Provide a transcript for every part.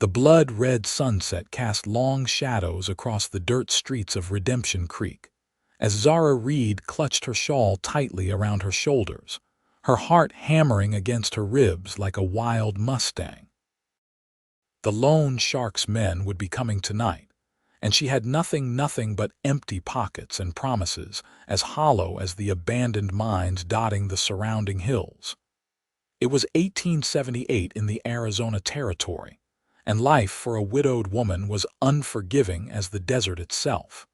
The blood-red sunset cast long shadows across the dirt streets of Redemption Creek, as Zara Reed clutched her shawl tightly around her shoulders, her heart hammering against her ribs like a wild Mustang. The loan shark's men would be coming tonight, and she had nothing but empty pockets and promises as hollow as the abandoned mines dotting the surrounding hills. It was 1878 in the Arizona Territory, and life for a widowed woman was unforgiving as the desert itself.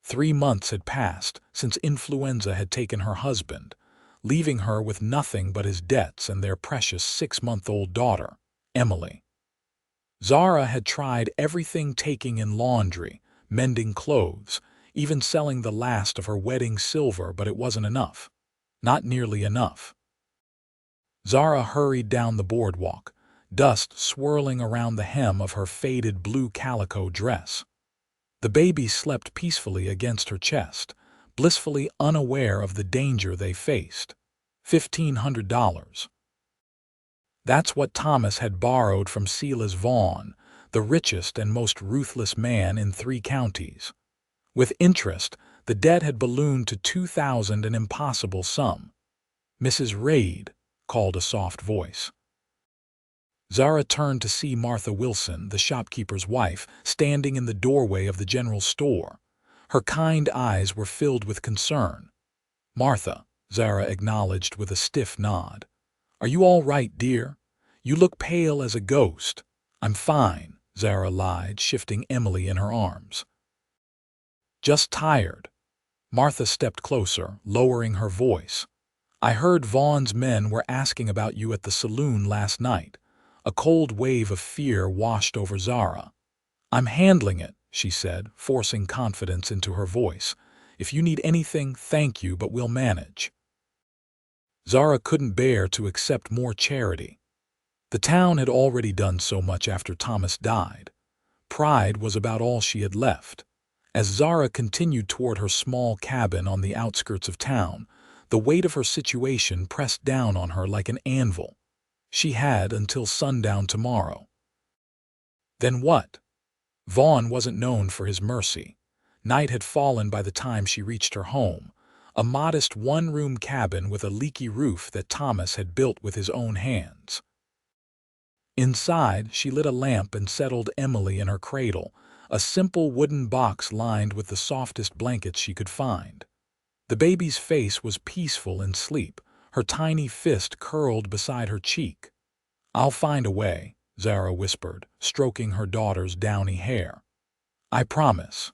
3 months had passed since influenza had taken her husband, leaving her with nothing but his debts and their precious 6-month-old daughter, Emily. Zara had tried everything, taking in laundry, mending clothes, even selling the last of her wedding silver, but it wasn't enough. Not nearly enough. Zara hurried down the boardwalk, dust swirling around the hem of her faded blue calico dress. The baby slept peacefully against her chest, blissfully unaware of the danger they faced. $1,500. That's what Thomas had borrowed from Silas Vaughn, the richest and most ruthless man in 3 counties. With interest, the debt had ballooned to $2,000, an impossible sum. "Mrs. Reed," called a soft voice. Zara turned to see Martha Wilson, the shopkeeper's wife, standing in the doorway of the general store. Her kind eyes were filled with concern. "Martha," Zara acknowledged with a stiff nod. "Are you all right, dear? You look pale as a ghost." "I'm fine," Zara lied, shifting Emily in her arms. "Just tired." Martha stepped closer, lowering her voice. "I heard Vaughn's men were asking about you at the saloon last night." A cold wave of fear washed over Zara. "I'm handling it," she said, forcing confidence into her voice. "If you need anything, thank you, but we'll manage." Zara couldn't bear to accept more charity. The town had already done so much after Thomas died. Pride was about all she had left. As Zara continued toward her small cabin on the outskirts of town, the weight of her situation pressed down on her like an anvil. She had until sundown tomorrow. Then what? Vaughn wasn't known for his mercy. Night had fallen by the time she reached her home, a modest 1-room cabin with a leaky roof that Thomas had built with his own hands. Inside, she lit a lamp and settled Emily in her cradle, a simple wooden box lined with the softest blankets she could find. The baby's face was peaceful in sleep, her tiny fist curled beside her cheek. "I'll find a way," Zara whispered, stroking her daughter's downy hair. "I promise."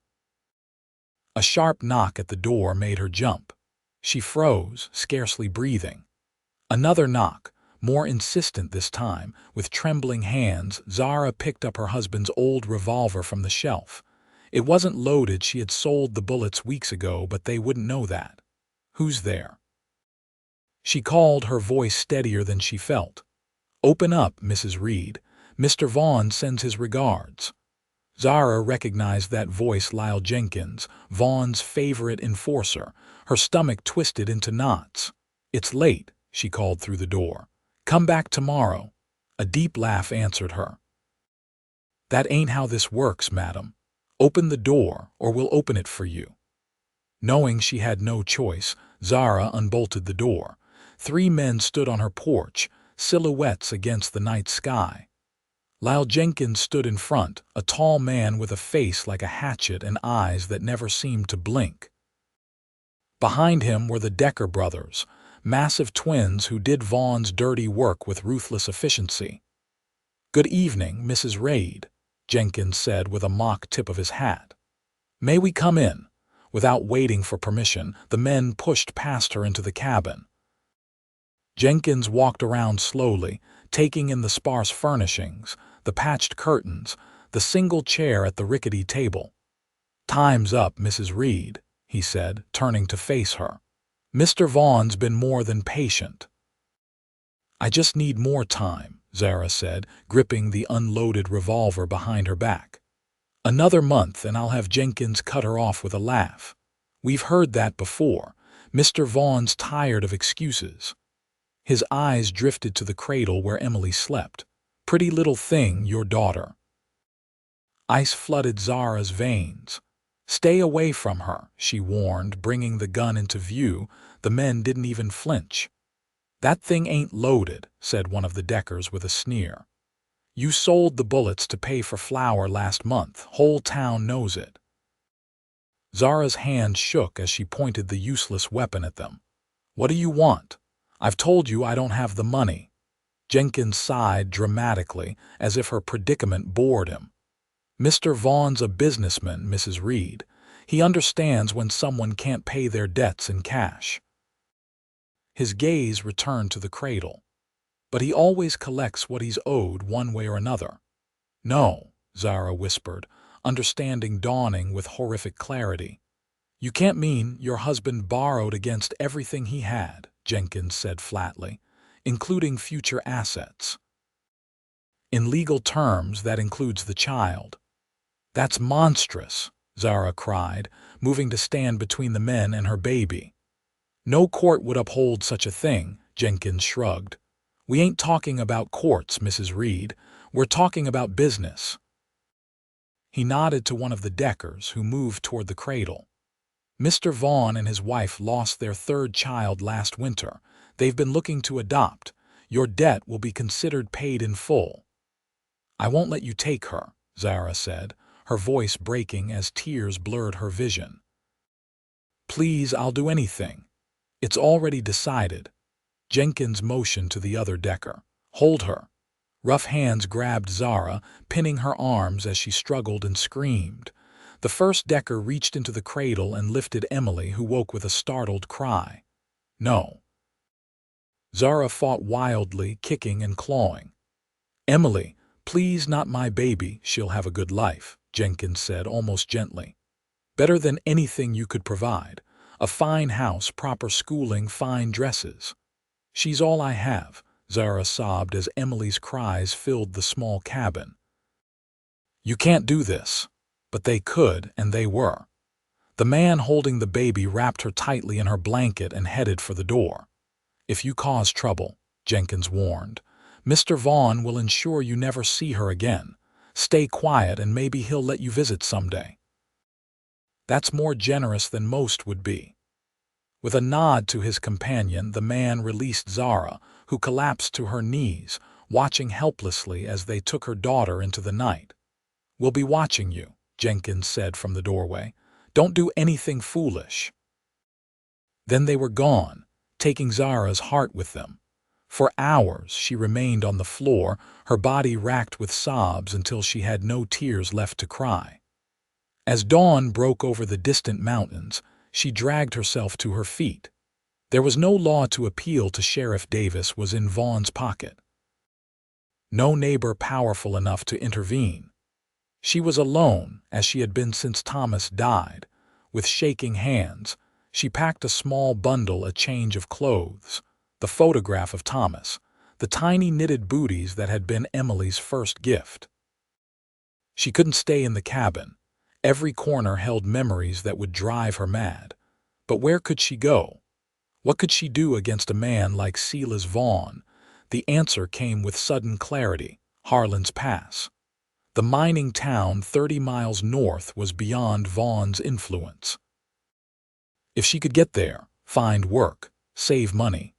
A sharp knock at the door made her jump. She froze, scarcely breathing. Another knock, more insistent this time. With trembling hands, Zara picked up her husband's old revolver from the shelf. It wasn't loaded, she had sold the bullets weeks ago, but they wouldn't know that. "Who's there?" She called, her voice steadier than she felt. "Open up, Mrs. Reed. Mr. Vaughn sends his regards." Zara recognized that voice, Lyle Jenkins, Vaughn's favorite enforcer. Her stomach twisted into knots. "It's late," she called through the door. "Come back tomorrow." A deep laugh answered her. "That ain't how this works, madam. Open the door, or we'll open it for you." Knowing she had no choice, Zara unbolted the door. 3 men stood on her porch, silhouettes against the night sky. Lyle Jenkins stood in front, a tall man with a face like a hatchet and eyes that never seemed to blink. Behind him were the Decker brothers, massive twins who did Vaughn's dirty work with ruthless efficiency. "Good evening, Mrs. Reed," Jenkins said with a mock tip of his hat. "May we come in?" Without waiting for permission, the men pushed past her into the cabin. Jenkins walked around slowly, taking in the sparse furnishings, the patched curtains, the single chair at the rickety table. "Time's up, Mrs. Reed," he said, turning to face her. "Mr. Vaughn's been more than patient." "I just need more time," Zara said, gripping the unloaded revolver behind her back. "Another month and I'll have Jenkins cut her off," with a laugh. "We've heard that before. Mr. Vaughn's tired of excuses." His eyes drifted to the cradle where Emily slept. Pretty little thing, your daughter. Ice flooded Zara's veins. Stay away from her, she warned, bringing the gun into view. The men didn't even flinch. That thing ain't loaded, said one of the deckers with a sneer. You sold the bullets to pay for flour last month. Whole town knows it. Zara's hand shook as she pointed the useless weapon at them. What do you want? I've told you I don't have the money. Jenkins sighed dramatically, as if her predicament bored him. Mr. Vaughn's a businessman, Mrs. Reed. He understands when someone can't pay their debts in cash. His gaze returned to the cradle. But he always collects what he's owed one way or another. No, Zara whispered, understanding dawning with horrific clarity. You can't mean your husband borrowed against everything he had, Jenkins said flatly, including future assets. In legal terms, that includes the child. That's monstrous, Zara cried, moving to stand between the men and her baby. No court would uphold such a thing, Jenkins shrugged. We ain't talking about courts, Mrs. Reed. We're talking about business. He nodded to one of the deckers, who moved toward the cradle. Mr. Vaughn and his wife lost their third child last winter. They've been looking to adopt. Your debt will be considered paid in full. I won't let you take her, Zara said, her voice breaking as tears blurred her vision. Please, I'll do anything. It's already decided. Jenkins motioned to the other decker. Hold her. Rough hands grabbed Zara, pinning her arms as she struggled and screamed. The first decker reached into the cradle and lifted Emily, who woke with a startled cry. No. Zara fought wildly, kicking and clawing. Emily, please, not my baby. She'll have a good life, Jenkins said almost gently. Better than anything you could provide. A fine house, proper schooling, fine dresses. She's all I have, Zara sobbed as Emily's cries filled the small cabin. You can't do this. But they could, and they were. The man holding the baby wrapped her tightly in her blanket and headed for the door. If you cause trouble, Jenkins warned, Mr. Vaughn will ensure you never see her again. Stay quiet and maybe he'll let you visit someday. That's more generous than most would be. With a nod to his companion, the man released Zara, who collapsed to her knees, watching helplessly as they took her daughter into the night. We'll be watching you, Jenkins said from the doorway. Don't do anything foolish. Then they were gone, taking Zara's heart with them. For hours she remained on the floor, her body racked with sobs until she had no tears left to cry. As dawn broke over the distant mountains, she dragged herself to her feet. There was no law to appeal to. Sheriff Davis was in Vaughn's pocket. No neighbor powerful enough to intervene. She was alone, as she had been since Thomas died. With shaking hands, she packed a small bundle, a change of clothes, the photograph of Thomas, the tiny knitted booties that had been Emily's first gift. She couldn't stay in the cabin. Every corner held memories that would drive her mad. But where could she go? What could she do against a man like Silas Vaughn? The answer came with sudden clarity: Harlan's Pass. The mining town 30 miles north was beyond Vaughn's influence. If she could get there, find work, save money,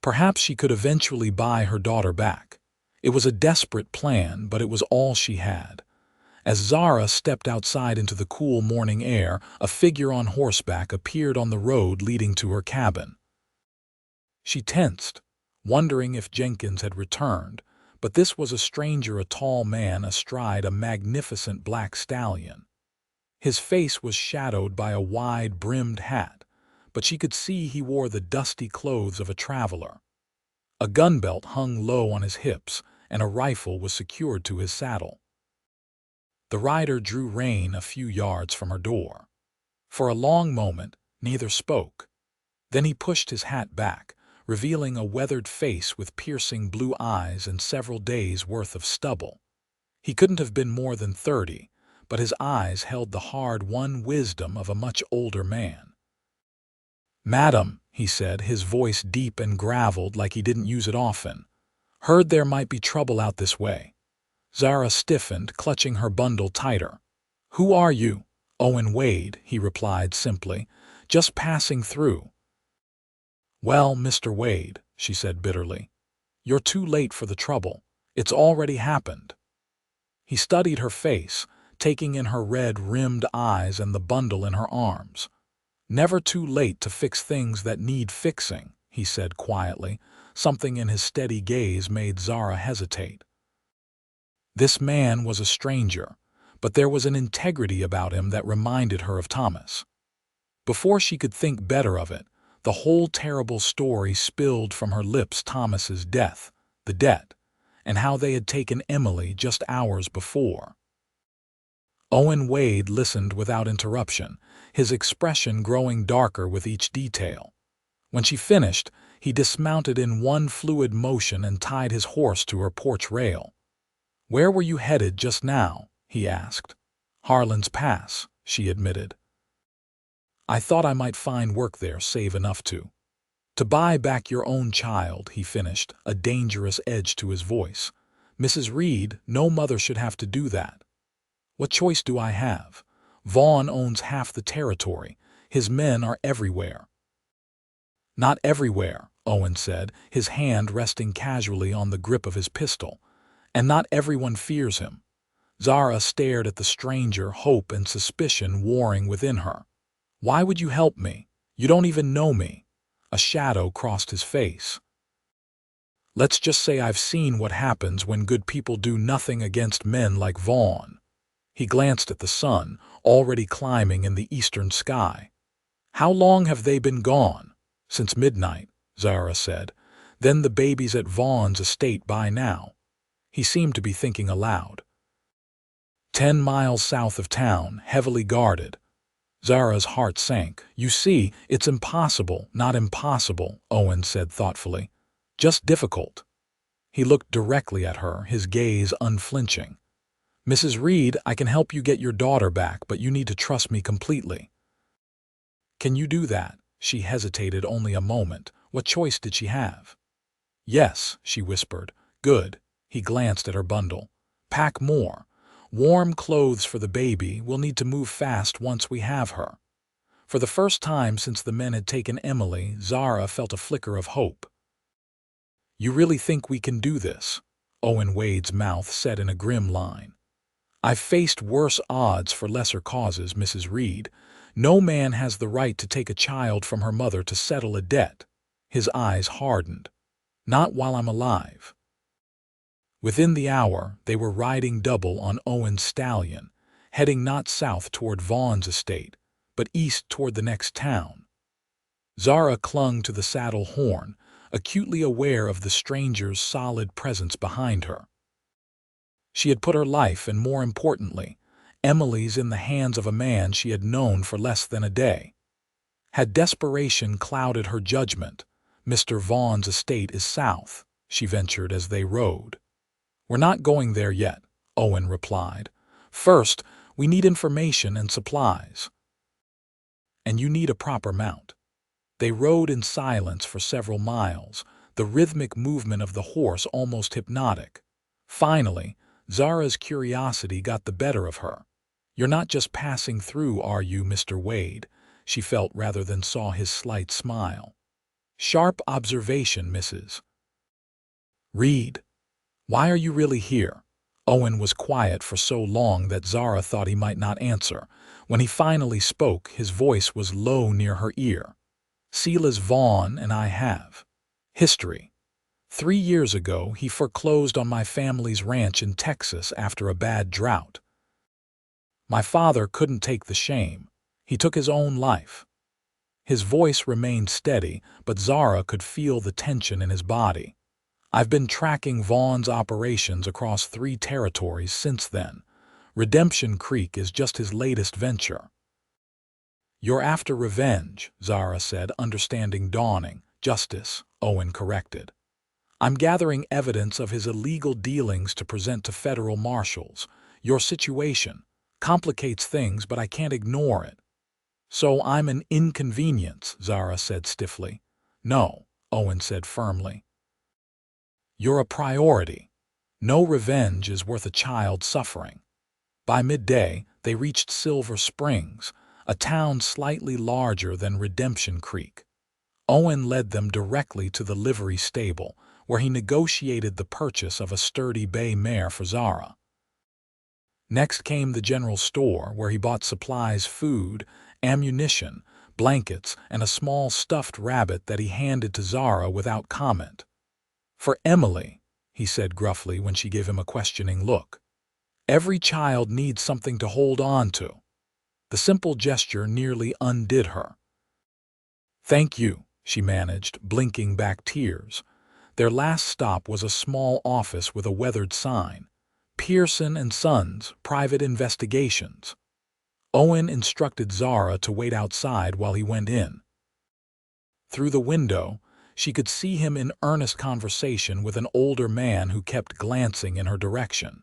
perhaps she could eventually buy her daughter back. It was a desperate plan, but it was all she had. As Zara stepped outside into the cool morning air, a figure on horseback appeared on the road leading to her cabin. She tensed, wondering if Jenkins had returned, but this was a stranger, a tall man astride a magnificent black stallion. His face was shadowed by a wide-brimmed hat, but she could see he wore the dusty clothes of a traveler. A gun belt hung low on his hips, and a rifle was secured to his saddle. The rider drew rein a few yards from her door. For a long moment, neither spoke. Then he pushed his hat back, revealing a weathered face with piercing blue eyes and several days' worth of stubble. He couldn't have been more than 30, but his eyes held the hard-won wisdom of a much older man. "Madam," he said, his voice deep and graveled like he didn't use it often, Heard there might be trouble out this way. Zara stiffened, clutching her bundle tighter. Who are you? Owen Wade, he replied simply. Just passing through. Well, Mr. Wade, she said bitterly, you're too late for the trouble. It's already happened. He studied her face, taking in her red-rimmed eyes and the bundle in her arms. Never too late to fix things that need fixing, he said quietly. Something in his steady gaze made Zara hesitate. This man was a stranger, but there was an integrity about him that reminded her of Thomas. Before she could think better of it, the whole terrible story spilled from her lips: Thomas's death, the debt, and how they had taken Emily just hours before. Owen Wade listened without interruption, his expression growing darker with each detail. When she finished, he dismounted in one fluid motion and tied his horse to her porch rail. Where were you headed just now? He asked. Harlan's Pass, she admitted. I thought I might find work there, save enough to buy back your own child, he finished, a dangerous edge to his voice. Mrs. Reed, no mother should have to do that. What choice do I have? Vaughn owns half the territory. His men are everywhere. Not everywhere, Owen said, his hand resting casually on the grip of his pistol. And not everyone fears him. Zara stared at the stranger, hope and suspicion warring within her. Why would you help me? You don't even know me. A shadow crossed his face. Let's just say I've seen what happens when good people do nothing against men like Vaughn. He glanced at the sun, already climbing in the eastern sky. How long have they been gone? Since midnight, Zara said. Then the baby's at Vaughn's estate by now. He seemed to be thinking aloud. 10 miles south of town, heavily guarded. Zara's heart sank. You see, it's impossible, not impossible, Owen said thoughtfully. Just difficult. He looked directly at her, his gaze unflinching. Mrs. Reed, I can help you get your daughter back, but you need to trust me completely. Can you do that? She hesitated only a moment. What choice did she have? Yes, she whispered. Good. He glanced at her bundle. Pack more. Warm clothes for the baby. We'll need to move fast once we have her. For the first time since the men had taken Emily, Zara felt a flicker of hope. You really think we can do this? Owen Wade's mouth set in a grim line. I've faced worse odds for lesser causes, Mrs. Reed. No man has the right to take a child from her mother to settle a debt. His eyes hardened. Not while I'm alive. Within the hour, they were riding double on Owen's stallion, heading not south toward Vaughn's estate, but east toward the next town. Zara clung to the saddle horn, acutely aware of the stranger's solid presence behind her. She had put her life, and more importantly, Emily's, in the hands of a man she had known for less than a day. Had desperation clouded her judgment? Mr. Vaughn's estate is south, she ventured as they rode. We're not going there yet, Owen replied. First, we need information and supplies. And you need a proper mount. They rode in silence for several miles, the rhythmic movement of the horse almost hypnotic. Finally, Zara's curiosity got the better of her. You're not just passing through, are you, Mr. Wade? She felt rather than saw his slight smile. Sharp observation, Mrs. Reed. Why are you really here? Owen was quiet for so long that Zara thought he might not answer. When he finally spoke, his voice was low near her ear. Silas Vaughn and I have history. 3 years ago, he foreclosed on my family's ranch in Texas after a bad drought. My father couldn't take the shame. He took his own life. His voice remained steady, but Zara could feel the tension in his body. I've been tracking Vaughn's operations across 3 territories since then. Redemption Creek is just his latest venture. You're after revenge, Zara said, understanding dawning. Justice, Owen corrected. I'm gathering evidence of his illegal dealings to present to federal marshals. Your situation complicates things, but I can't ignore it. So I'm an inconvenience, Zara said stiffly. No, Owen said firmly. You're a priority. No revenge is worth a child suffering." By midday, they reached Silver Springs, a town slightly larger than Redemption Creek. Owen led them directly to the livery stable, where he negotiated the purchase of a sturdy bay mare for Zara. Next came the general store, where he bought supplies, food, ammunition, blankets, and a small stuffed rabbit that he handed to Zara without comment. "For Emily," he said gruffly when she gave him a questioning look. "Every child needs something to hold on to." The simple gesture nearly undid her. "Thank you," she managed, blinking back tears. Their last stop was a small office with a weathered sign, "Pearson and Sons, Private Investigations." Owen instructed Zara to wait outside while he went in. Through the window, she could see him in earnest conversation with an older man who kept glancing in her direction.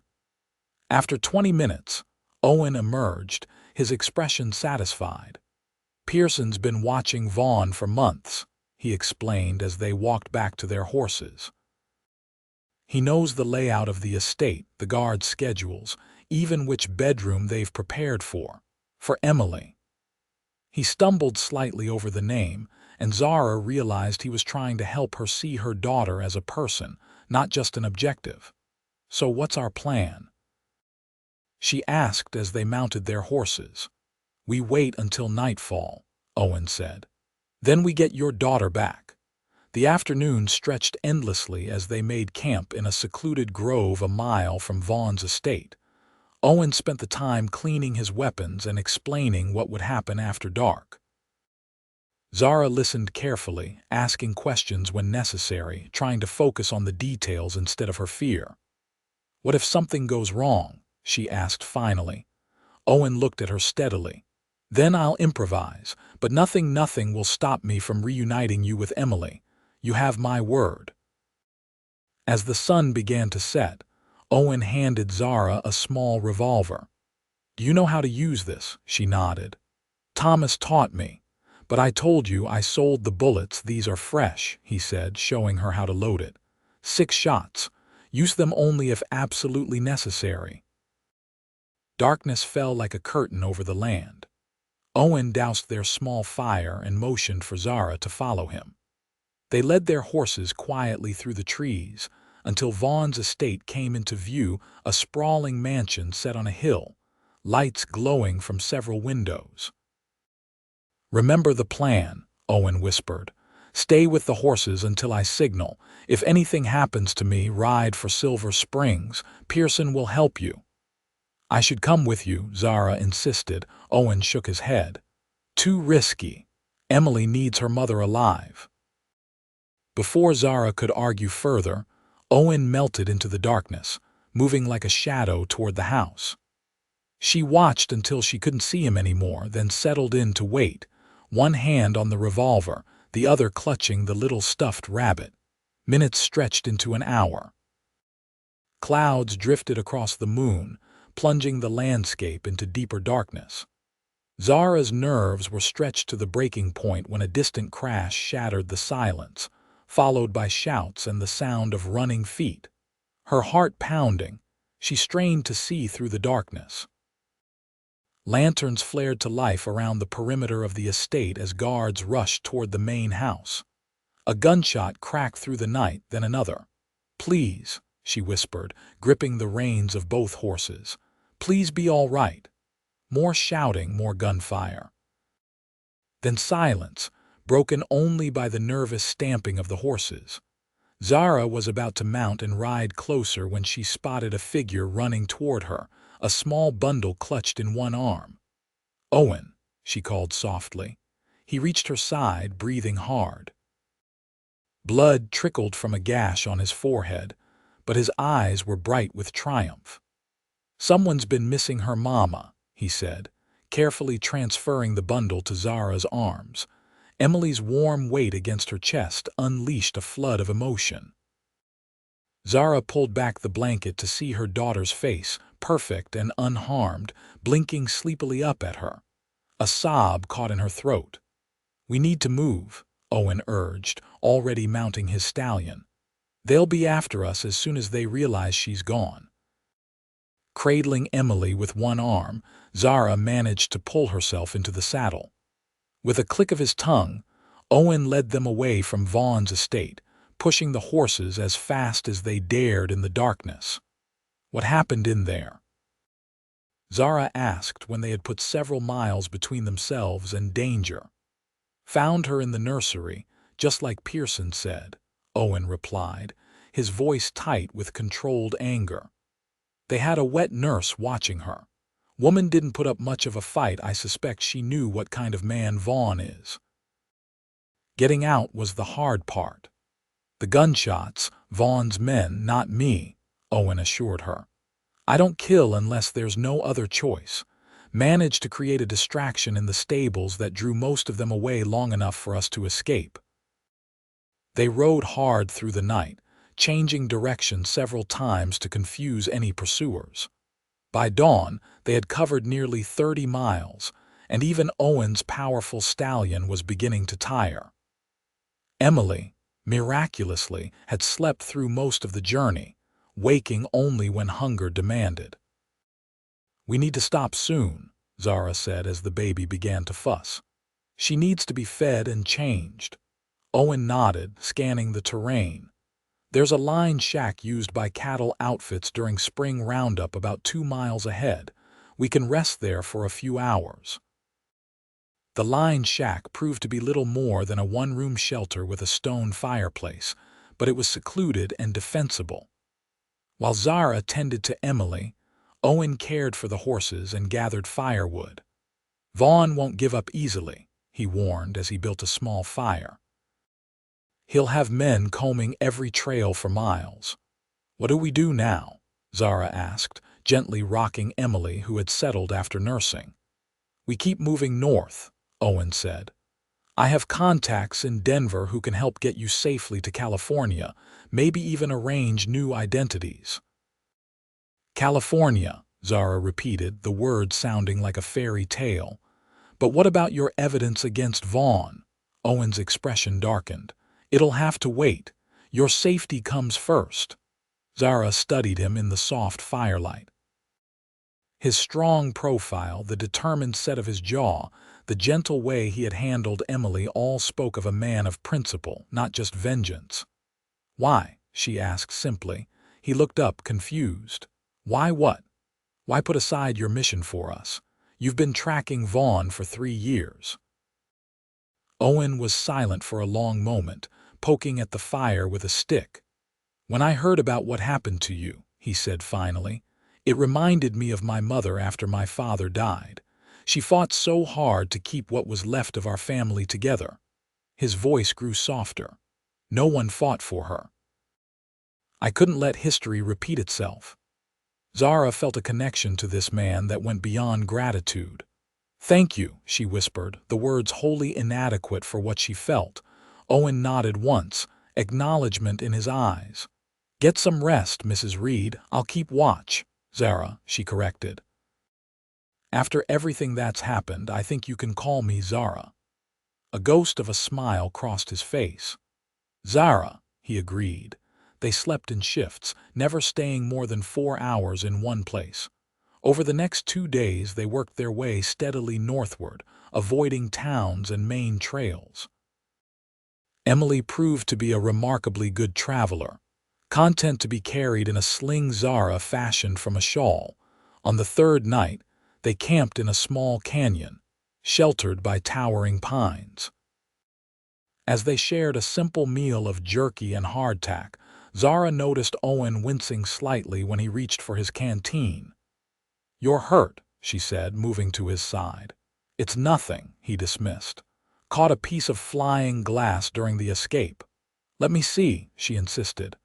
After 20 minutes, Owen emerged, his expression satisfied. "Pearson's been watching Vaughn for months," he explained as they walked back to their horses. "He knows the layout of the estate, the guard schedules, even which bedroom they've prepared for Emily." He stumbled slightly over the name, and Zara realized he was trying to help her see her daughter as a person, not just an objective. "So what's our plan?" she asked as they mounted their horses. "We wait until nightfall," Owen said. "Then we get your daughter back." The afternoon stretched endlessly as they made camp in a secluded grove a mile from Vaughn's estate. Owen spent the time cleaning his weapons and explaining what would happen after dark. Zara listened carefully, asking questions when necessary, trying to focus on the details instead of her fear. "What if something goes wrong?" she asked finally. Owen looked at her steadily. "Then I'll improvise, but nothing will stop me from reuniting you with Emily. You have my word." As the sun began to set, Owen handed Zara a small revolver. "Do you know how to use this?" she nodded. "Thomas taught me. But I told you I sold the bullets. These are fresh," he said, showing her how to load it. 6 shots. Use them only if absolutely necessary." Darkness fell like a curtain over the land. Owen doused their small fire and motioned for Zara to follow him. They led their horses quietly through the trees until Vaughn's estate came into view, a sprawling mansion set on a hill, lights glowing from several windows. "Remember the plan," Owen whispered. "Stay with the horses until I signal. If anything happens to me, ride for Silver Springs. Pearson will help you." "I should come with you," Zara insisted. Owen shook his head. "Too risky. Emily needs her mother alive." Before Zara could argue further, Owen melted into the darkness, moving like a shadow toward the house. She watched until she couldn't see him anymore, then settled in to wait, one hand on the revolver, the other clutching the little stuffed rabbit. Minutes stretched into an hour. Clouds drifted across the moon, plunging the landscape into deeper darkness. Zara's nerves were stretched to the breaking point when a distant crash shattered the silence, followed by shouts and the sound of running feet. Her heart pounding, she strained to see through the darkness. Lanterns flared to life around the perimeter of the estate as guards rushed toward the main house. A gunshot cracked through the night, then another. "Please," she whispered, gripping the reins of both horses. "Please be all right." More shouting, more gunfire. Then silence, broken only by the nervous stamping of the horses. Zara was about to mount and ride closer when she spotted a figure running toward her, a small bundle clutched in one arm. "Owen," she called softly. He reached her side, breathing hard. Blood trickled from a gash on his forehead, but his eyes were bright with triumph. "Someone's been missing her mama," he said, carefully transferring the bundle to Zara's arms. Emily's warm weight against her chest unleashed a flood of emotion. Zara pulled back the blanket to see her daughter's face, perfect and unharmed, blinking sleepily up at her. A sob caught in her throat. "We need to move," Owen urged, already mounting his stallion. They'll be after us as soon as they realize she's gone." Cradling Emily with one arm, Zara managed to pull herself into the saddle. With a click of his tongue, Owen led them away from Vaughn's estate, pushing the horses as fast as they dared in the darkness. "What happened in there?" Zara asked when they had put several miles between themselves and danger. "Found her in the nursery, just like Pearson said," Owen replied, his voice tight with controlled anger. "They had a wet nurse watching her. Woman didn't put up much of a fight. I suspect she knew what kind of man Vaughn is. Getting out was the hard part. The gunshots, Vaughn's men, not me," Owen assured her. "I don't kill unless there's no other choice. Managed to create a distraction in the stables that drew most of them away long enough for us to escape." They rode hard through the night, changing direction several times to confuse any pursuers. By dawn, they had covered nearly 30 miles, and even Owen's powerful stallion was beginning to tire. Emily, miraculously, had slept through most of the journey, waking only when hunger demanded. "We need to stop soon," Zara said as the baby began to fuss. "She needs to be fed and changed." Owen nodded, scanning the terrain. "There's a line shack used by cattle outfits during spring roundup about 2 miles ahead. We can rest there for a few hours." The line shack proved to be little more than a one-room shelter with a stone fireplace, but it was secluded and defensible. While Zara tended to Emily, Owen cared for the horses and gathered firewood. "Vaughn won't give up easily," he warned as he built a small fire. "He'll have men combing every trail for miles." "What do we do now?" Zara asked, gently rocking Emily, who had settled after nursing. "We keep moving north," Owen said. "I have contacts in Denver who can help get you safely to California, maybe even arrange new identities." "California," Zara repeated, the word sounding like a fairy tale. "But what about your evidence against Vaughn?" Owen's expression darkened. "It'll have to wait. Your safety comes first." Zara studied him in the soft firelight. His strong profile, the determined set of his jaw, the gentle way he had handled Emily all spoke of a man of principle, not just vengeance. "Why?" she asked simply. He looked up, confused. "Why what? Why put aside your mission for us? You've been tracking Vaughn for 3 years." Owen was silent for a long moment, poking at the fire with a stick. "When I heard about what happened to you," he said finally, "it reminded me of my mother after my father died. She fought so hard to keep what was left of our family together." His voice grew softer. "No one fought for her. I couldn't let history repeat itself." Zara felt a connection to this man that went beyond gratitude. "Thank you," she whispered, the words wholly inadequate for what she felt. Owen nodded once, acknowledgement in his eyes. "Get some rest, Mrs. Reed. I'll keep watch." "Zara," she corrected. "After everything that's happened, I think you can call me Zara." A ghost of a smile crossed his face. "Zara," he agreed. They slept in shifts, never staying more than 4 hours in one place. Over the next 2 days they worked their way steadily northward, avoiding towns and main trails. Emily proved to be a remarkably good traveler, content to be carried in a sling Zara fashioned from a shawl. On the 3rd night, they camped in a small canyon, sheltered by towering pines. As they shared a simple meal of jerky and hardtack, Zara noticed Owen wincing slightly when he reached for his canteen. "You're hurt," she said, moving to his side. "It's nothing," he dismissed. "Caught a piece of flying glass during the escape." "Let me see," she insisted.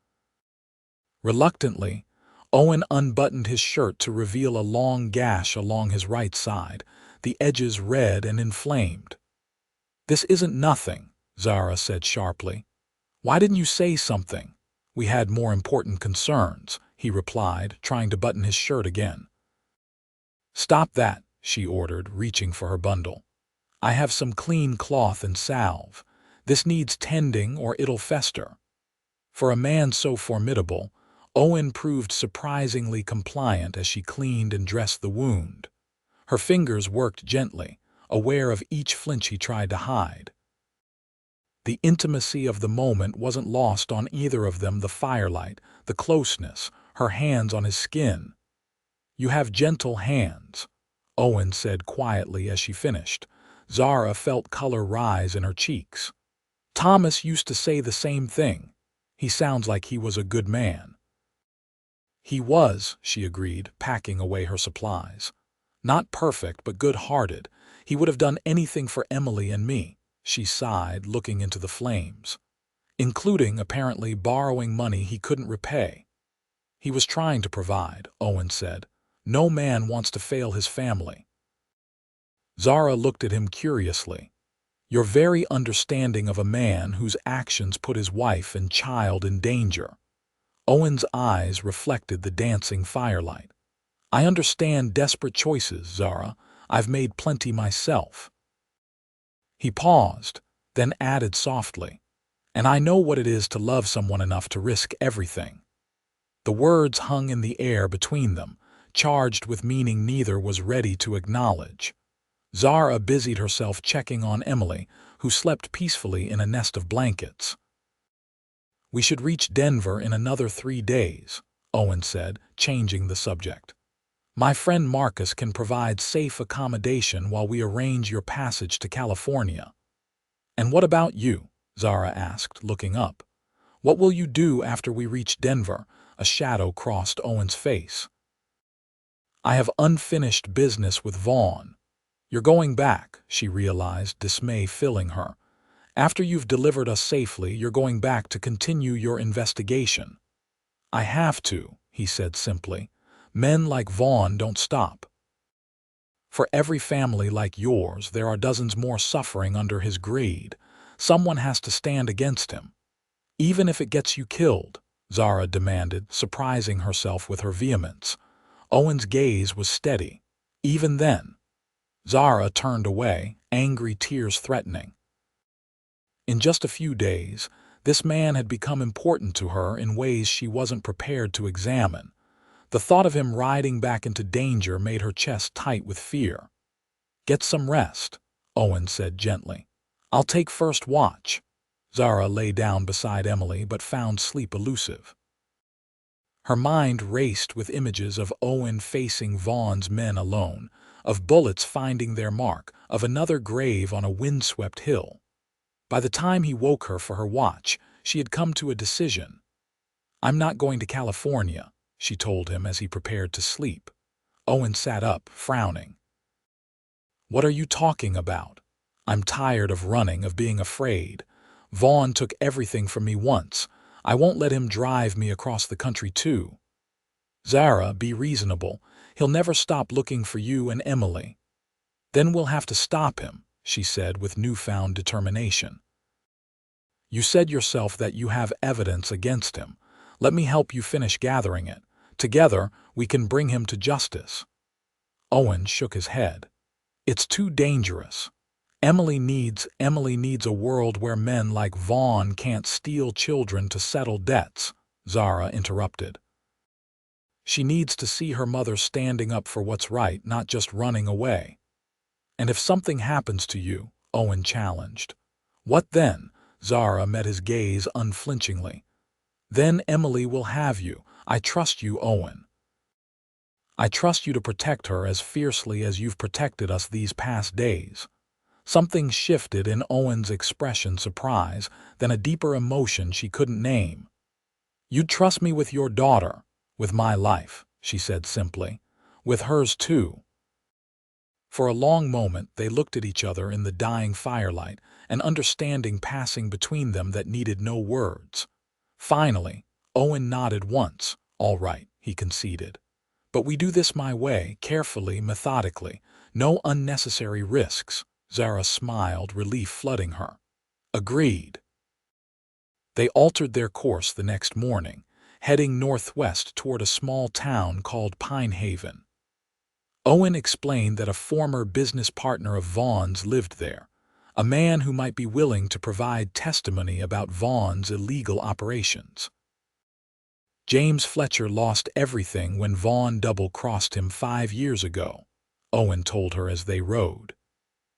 Reluctantly, Owen unbuttoned his shirt to reveal a long gash along his right side, the edges red and inflamed. "This isn't nothing," Zara said sharply. "Why didn't you say something?" "We had more important concerns," he replied, trying to button his shirt again. "Stop that," she ordered, reaching for her bundle. "I have some clean cloth and salve. This needs tending or it'll fester." For a man so formidable, Owen proved surprisingly compliant as she cleaned and dressed the wound. Her fingers worked gently, aware of each flinch he tried to hide. The intimacy of the moment wasn't lost on either of them, the firelight, the closeness, her hands on his skin. "You have gentle hands," Owen said quietly as she finished. Zara felt color rise in her cheeks. "Thomas used to say the same thing. He sounds like he was a good man." "He was," she agreed, packing away her supplies. "Not perfect, but good-hearted. He would have done anything for Emily and me," she sighed, looking into the flames. "Including, apparently, borrowing money he couldn't repay." "He was trying to provide," Owen said. "No man wants to fail his family." Zara looked at him curiously. "You're very understanding of a man whose actions put his wife and child in danger." Owen's eyes reflected the dancing firelight. "I understand desperate choices, Zara. I've made plenty myself." He paused, then added softly, "And I know what it is to love someone enough to risk everything." The words hung in the air between them, charged with meaning neither was ready to acknowledge. Zara busied herself checking on Emily, who slept peacefully in a nest of blankets. "We should reach Denver in another 3 days," Owen said, changing the subject. "My friend Marcus can provide safe accommodation while we arrange your passage to California." "And what about you?" Zara asked, looking up. "What will you do after we reach Denver?" A shadow crossed Owen's face. "I have unfinished business with Vaughn." "You're going back," she realized, dismay filling her. "After you've delivered us safely, you're going back to continue your investigation." "I have to," he said simply. "Men like Vaughn don't stop. For every family like yours, there are dozens more suffering under his greed. Someone has to stand against him." "Even if it gets you killed?" Zara demanded, surprising herself with her vehemence. Owen's gaze was steady. "Even then?" Zara turned away, angry tears threatening. In just a few days, this man had become important to her in ways she wasn't prepared to examine. The thought of him riding back into danger made her chest tight with fear. "Get some rest," Owen said gently. "I'll take first watch." Zara lay down beside Emily but found sleep elusive. Her mind raced with images of Owen facing Vaughn's men alone, of bullets finding their mark, of another grave on a windswept hill. By the time he woke her for her watch, she had come to a decision. "I'm not going to California," she told him as he prepared to sleep. Owen sat up, frowning. "What are you talking about? I'm tired of running, of being afraid. Vaughn took everything from me once. I won't let him drive me across the country too." "Zara, be reasonable. He'll never stop looking for you and Emily." "Then we'll have to stop him," she said with newfound determination. "You said yourself that you have evidence against him. Let me help you finish gathering it. Together, we can bring him to justice." Owen shook his head. "It's too dangerous. Emily needs a world where men like Vaughn can't steal children to settle debts," Zara interrupted. "She needs to see her mother standing up for what's right, not just running away." "And if something happens to you?" Owen challenged. "What then?" Zara met his gaze unflinchingly. "Then Emily will have you. I trust you, Owen. I trust you to protect her as fiercely as you've protected us these past days." Something shifted in Owen's expression, surprise, then a deeper emotion she couldn't name. "You'd trust me with your daughter, with my life," she said simply. "With hers too." For a long moment they looked at each other in the dying firelight, an understanding passing between them that needed no words. Finally, Owen nodded once. "All right," he conceded. "But we do this my way, carefully, methodically. No unnecessary risks." Zara smiled, relief flooding her. "Agreed." They altered their course the next morning, heading northwest toward a small town called Pine Haven. Owen explained that a former business partner of Vaughn's lived there, a man who might be willing to provide testimony about Vaughn's illegal operations. James Fletcher lost everything when Vaughn double-crossed him 5 years ago, Owen told her as they rode.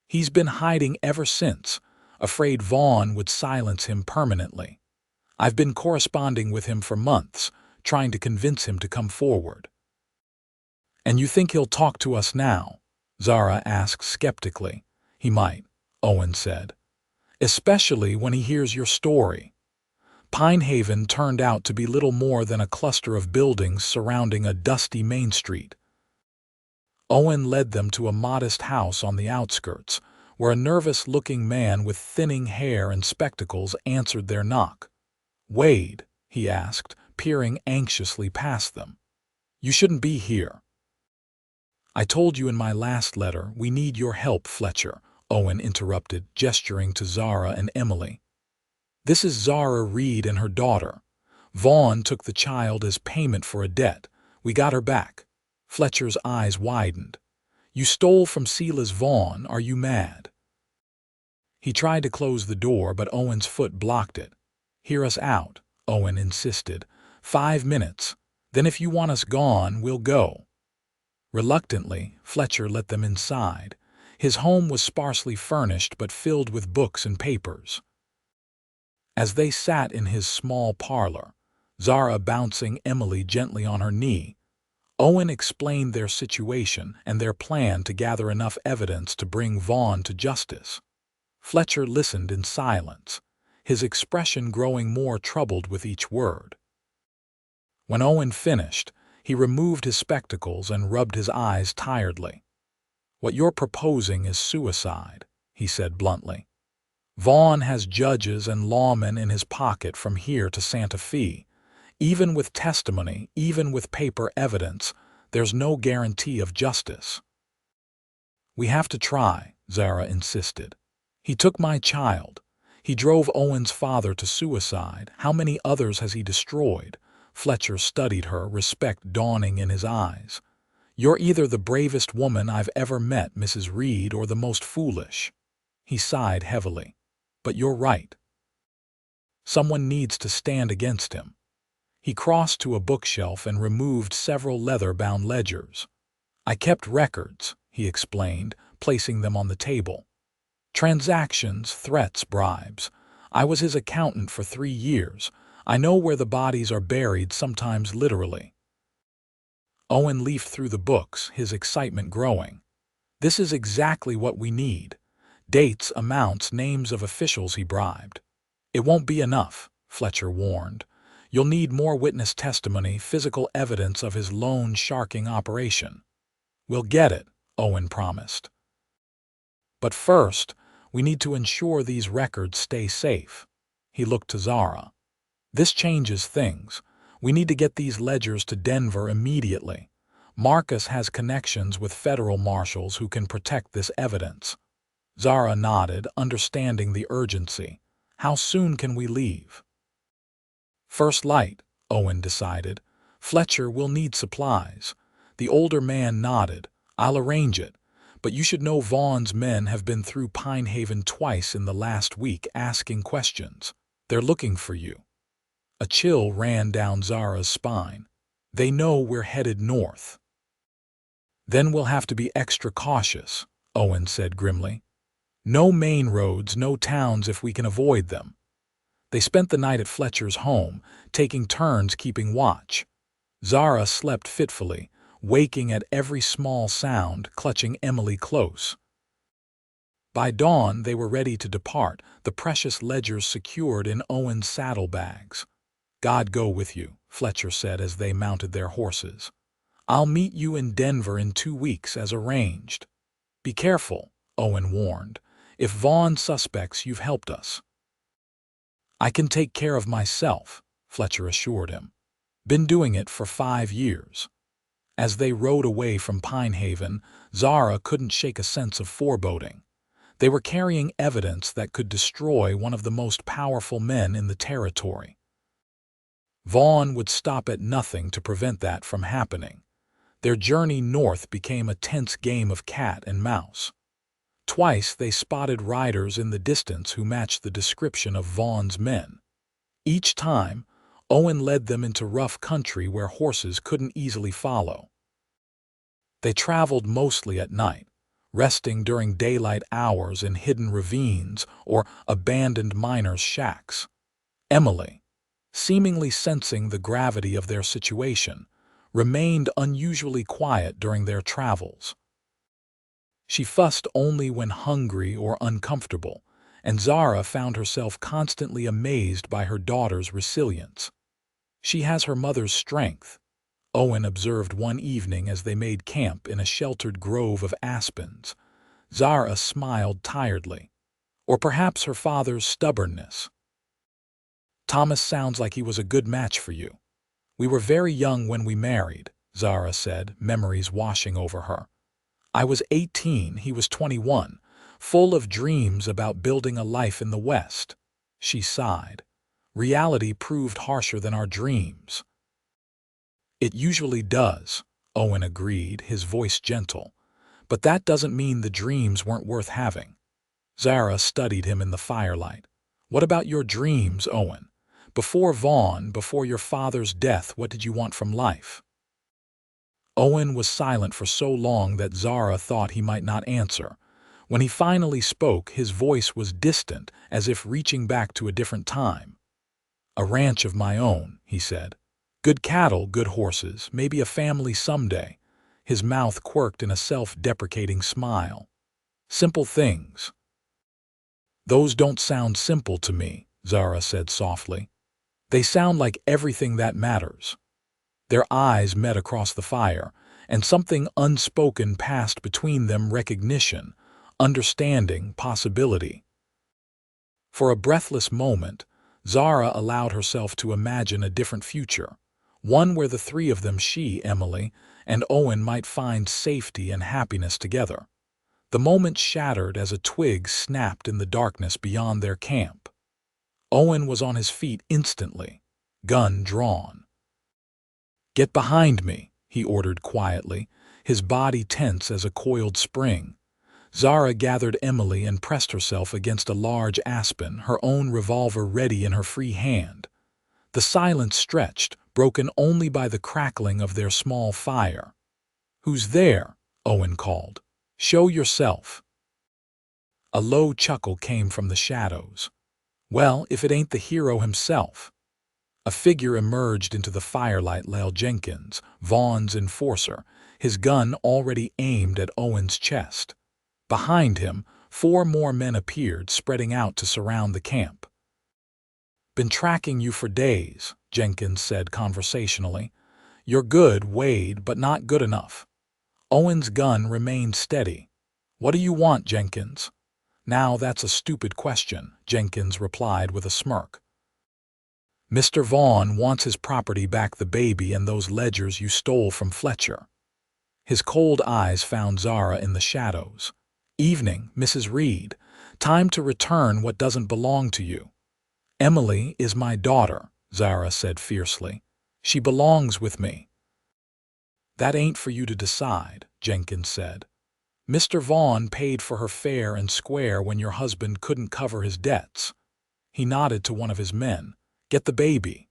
He's been hiding ever since, afraid Vaughn would silence him permanently. I've been corresponding with him for months, trying to convince him to come forward. And you think he'll talk to us now? Zara asked skeptically. He might, Owen said. Especially when he hears your story. Pinehaven turned out to be little more than a cluster of buildings surrounding a dusty main street. Owen led them to a modest house on the outskirts, where a nervous-looking man with thinning hair and spectacles answered their knock. "Wade," he asked, peering anxiously past them. "You shouldn't be here." "I told you in my last letter we need your help, Fletcher," Owen interrupted, gesturing to Zara and Emily. "This is Zara Reed and her daughter. Vaughn took the child as payment for a debt. We got her back." Fletcher's eyes widened. "You stole from Silas Vaughn, are you mad?" He tried to close the door, but Owen's foot blocked it. "Hear us out," Owen insisted. 5 minutes. Then if you want us gone, we'll go." Reluctantly, Fletcher let them inside. His home was sparsely furnished but filled with books and papers. As they sat in his small parlor, Zara bouncing Emily gently on her knee, Owen explained their situation and their plan to gather enough evidence to bring Vaughn to justice. Fletcher listened in silence, his expression growing more troubled with each word. When Owen finished, he removed his spectacles and rubbed his eyes tiredly. "What you're proposing is suicide," he said bluntly. "Vaughn has judges and lawmen in his pocket from here to Santa Fe. Even with testimony, even with paper evidence, there's no guarantee of justice." "We have to try," Zara insisted. "He took my child. He drove Owen's father to suicide. How many others has he destroyed?" Fletcher studied her, respect dawning in his eyes. "You're either the bravest woman I've ever met, Mrs. Reed, or the most foolish." He sighed heavily. "But you're right. Someone needs to stand against him." He crossed to a bookshelf and removed several leather-bound ledgers. "I kept records," he explained, placing them on the table. "Transactions, threats, bribes. I was his accountant for 3 years. I know where the bodies are buried, sometimes literally." Owen leafed through the books, his excitement growing. "This is exactly what we need. Dates, amounts, names of officials he bribed." "It won't be enough," Fletcher warned. "You'll need more witness testimony, physical evidence of his loan-sharking operation." "We'll get it," Owen promised. "But first, we need to ensure these records stay safe." He looked to Zara. "This changes things. We need to get these ledgers to Denver immediately. Marcus has connections with federal marshals who can protect this evidence." Zara nodded, understanding the urgency. "How soon can we leave?" "First light," Owen decided. "Fletcher will need supplies." The older man nodded. "I'll arrange it. But you should know Vaughn's men have been through Pinehaven twice in the last week asking questions. They're looking for you." A chill ran down Zara's spine. "They know we're headed north." "Then we'll have to be extra cautious," Owen said grimly. "No main roads, no towns if we can avoid them." They spent the night at Fletcher's home, taking turns keeping watch. Zara slept fitfully, waking at every small sound, clutching Emily close. By dawn they were ready to depart, the precious ledgers secured in Owen's saddlebags. "God go with you," Fletcher said as they mounted their horses. "I'll meet you in Denver in 2 weeks as arranged." "Be careful," Owen warned. "If Vaughn suspects you've helped us." "I can take care of myself," Fletcher assured him. "Been doing it for 5 years." As they rode away from Pinehaven, Zara couldn't shake a sense of foreboding. They were carrying evidence that could destroy one of the most powerful men in the territory. Vaughn would stop at nothing to prevent that from happening. Their journey north became a tense game of cat and mouse. Twice they spotted riders in the distance who matched the description of Vaughn's men. Each time, Owen led them into rough country where horses couldn't easily follow. They traveled mostly at night, resting during daylight hours in hidden ravines or abandoned miners' shacks. Emily, seemingly sensing the gravity of their situation, remained unusually quiet during their travels. She fussed only when hungry or uncomfortable, and Zara found herself constantly amazed by her daughter's resilience. "She has her mother's strength," Owen observed one evening as they made camp in a sheltered grove of aspens. Zara smiled tiredly. "Or perhaps her father's stubbornness." "Thomas sounds like he was a good match for you. We were very young when we married," Zara said, memories washing over her. "I was 18, he was 21, full of dreams about building a life in the West." She sighed. "Reality proved harsher than our dreams." "It usually does," Owen agreed, his voice gentle. "But that doesn't mean the dreams weren't worth having." Zara studied him in the firelight. "What about your dreams, Owen? Before Vaughn, before your father's death, what did you want from life?" Owen was silent for so long that Zara thought he might not answer. When he finally spoke, his voice was distant, as if reaching back to a different time. "A ranch of my own," he said. "Good cattle, good horses, maybe a family someday." His mouth quirked in a self-deprecating smile. "Simple things." "Those don't sound simple to me," Zara said softly. "They sound like everything that matters." Their eyes met across the fire, and something unspoken passed between them: recognition, understanding, possibility. For a breathless moment, Zara allowed herself to imagine a different future, one where the three of them, she, Emily, and Owen, might find safety and happiness together. The moment shattered as a twig snapped in the darkness beyond their camp. Owen was on his feet instantly, gun drawn. "Get behind me," he ordered quietly, his body tense as a coiled spring. Zara gathered Emily and pressed herself against a large aspen, her own revolver ready in her free hand. The silence stretched, broken only by the crackling of their small fire. "Who's there?" Owen called. "Show yourself." A low chuckle came from the shadows. "Well, if it ain't the hero himself." A figure emerged into the firelight: Lyle Jenkins, Vaughn's enforcer, his gun already aimed at Owen's chest. Behind him, 4 more men appeared, spreading out to surround the camp. "Been tracking you for days," Jenkins said conversationally. "You're good, Wade, but not good enough." Owen's gun remained steady. "What do you want, Jenkins?" "Now that's a stupid question," Jenkins replied with a smirk. "Mr. Vaughn wants his property back, the baby and those ledgers you stole from Fletcher." His cold eyes found Zara in the shadows. "Evening, Mrs. Reed. Time to return what doesn't belong to you." "Emily is my daughter," Zara said fiercely. "She belongs with me." "That ain't for you to decide," Jenkins said. "Mr. Vaughn paid for her fair and square when your husband couldn't cover his debts." He nodded to one of his men. "Get the baby."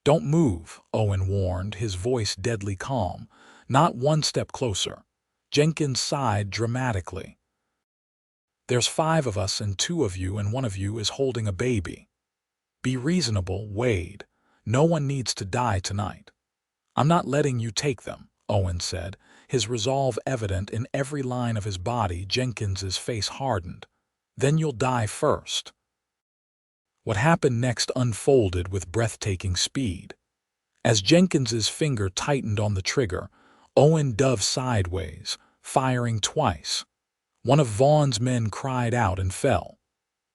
"Don't move," Owen warned, his voice deadly calm. "Not one step closer." Jenkins sighed dramatically. "There's 5 of us and 2 of you, and one of you is holding a baby. Be reasonable, Wade. No one needs to die tonight." "I'm not letting you take them," Owen said, his resolve evident in every line of his body. Jenkins's face hardened. "Then you'll die first." What happened next unfolded with breathtaking speed. As Jenkins's finger tightened on the trigger, Owen dove sideways, firing twice. One of Vaughn's men cried out and fell.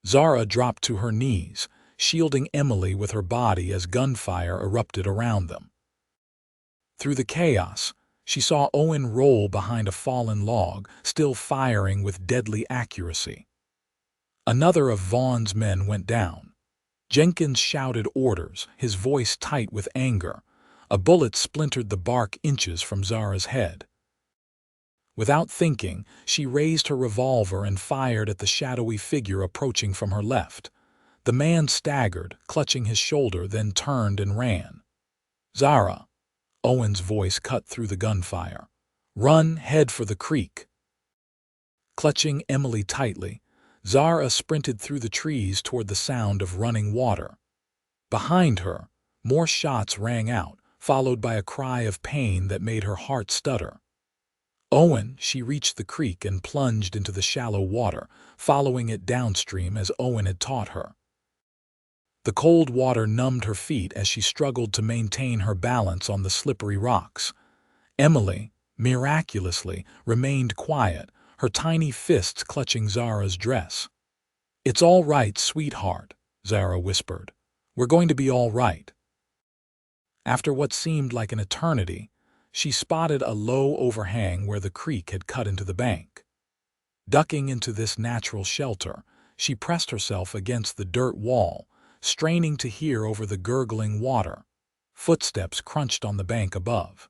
Zara dropped to her knees, shielding Emily with her body as gunfire erupted around them. Through the chaos, she saw Owen roll behind a fallen log, still firing with deadly accuracy. Another of Vaughn's men went down. Jenkins shouted orders, his voice tight with anger. A bullet splintered the bark inches from Zara's head. Without thinking, she raised her revolver and fired at the shadowy figure approaching from her left. The man staggered, clutching his shoulder, then turned and ran. "Zara!" Owen's voice cut through the gunfire. "Run, head for the creek." Clutching Emily tightly, Zara sprinted through the trees toward the sound of running water. Behind her, more shots rang out, followed by a cry of pain that made her heart stutter. Owen, she reached the creek and plunged into the shallow water, following it downstream as Owen had taught her. The cold water numbed her feet as she struggled to maintain her balance on the slippery rocks. Emily, miraculously, remained quiet, her tiny fists clutching Zara's dress. "It's all right, sweetheart," Zara whispered. "We're going to be all right." After what seemed like an eternity, she spotted a low overhang where the creek had cut into the bank. Ducking into this natural shelter, she pressed herself against the dirt wall, straining to hear over the gurgling water. Footsteps crunched on the bank above.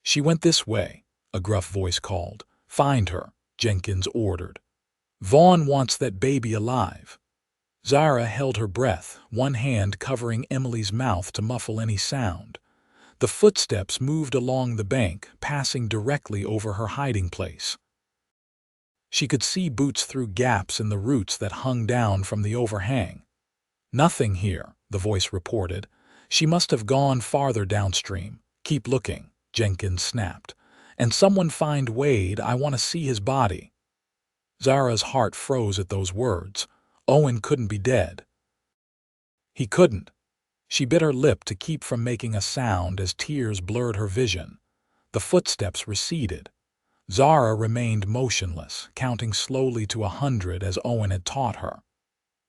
"She went this way," a gruff voice called. "Find her," Jenkins ordered. "Vaughn wants that baby alive." Zara held her breath, one hand covering Emily's mouth to muffle any sound. The footsteps moved along the bank, passing directly over her hiding place. She could see boots through gaps in the roots that hung down from the overhang. "Nothing here," the voice reported. "She must have gone farther downstream. Keep looking," Jenkins snapped. "And someone find Wade, I want to see his body." Zara's heart froze at those words. Owen couldn't be dead. He couldn't. She bit her lip to keep from making a sound as tears blurred her vision. The footsteps receded. Zara remained motionless, counting slowly to 100 as Owen had taught her.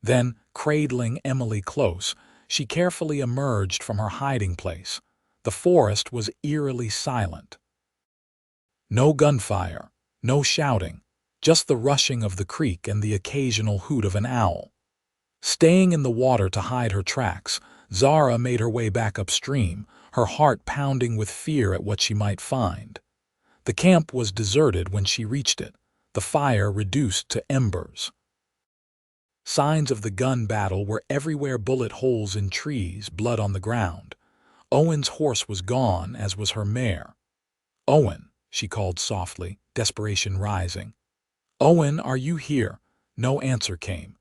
Then, cradling Emily close, she carefully emerged from her hiding place. The forest was eerily silent. No gunfire, no shouting, just the rushing of the creek and the occasional hoot of an owl. Staying in the water to hide her tracks, Zara made her way back upstream, her heart pounding with fear at what she might find. The camp was deserted when she reached it, the fire reduced to embers. Signs of the gun battle were everywhere: bullet holes in trees, blood on the ground. Owen's horse was gone, as was her mare. "Owen," she called softly, desperation rising. "Owen, are you here?" No answer came.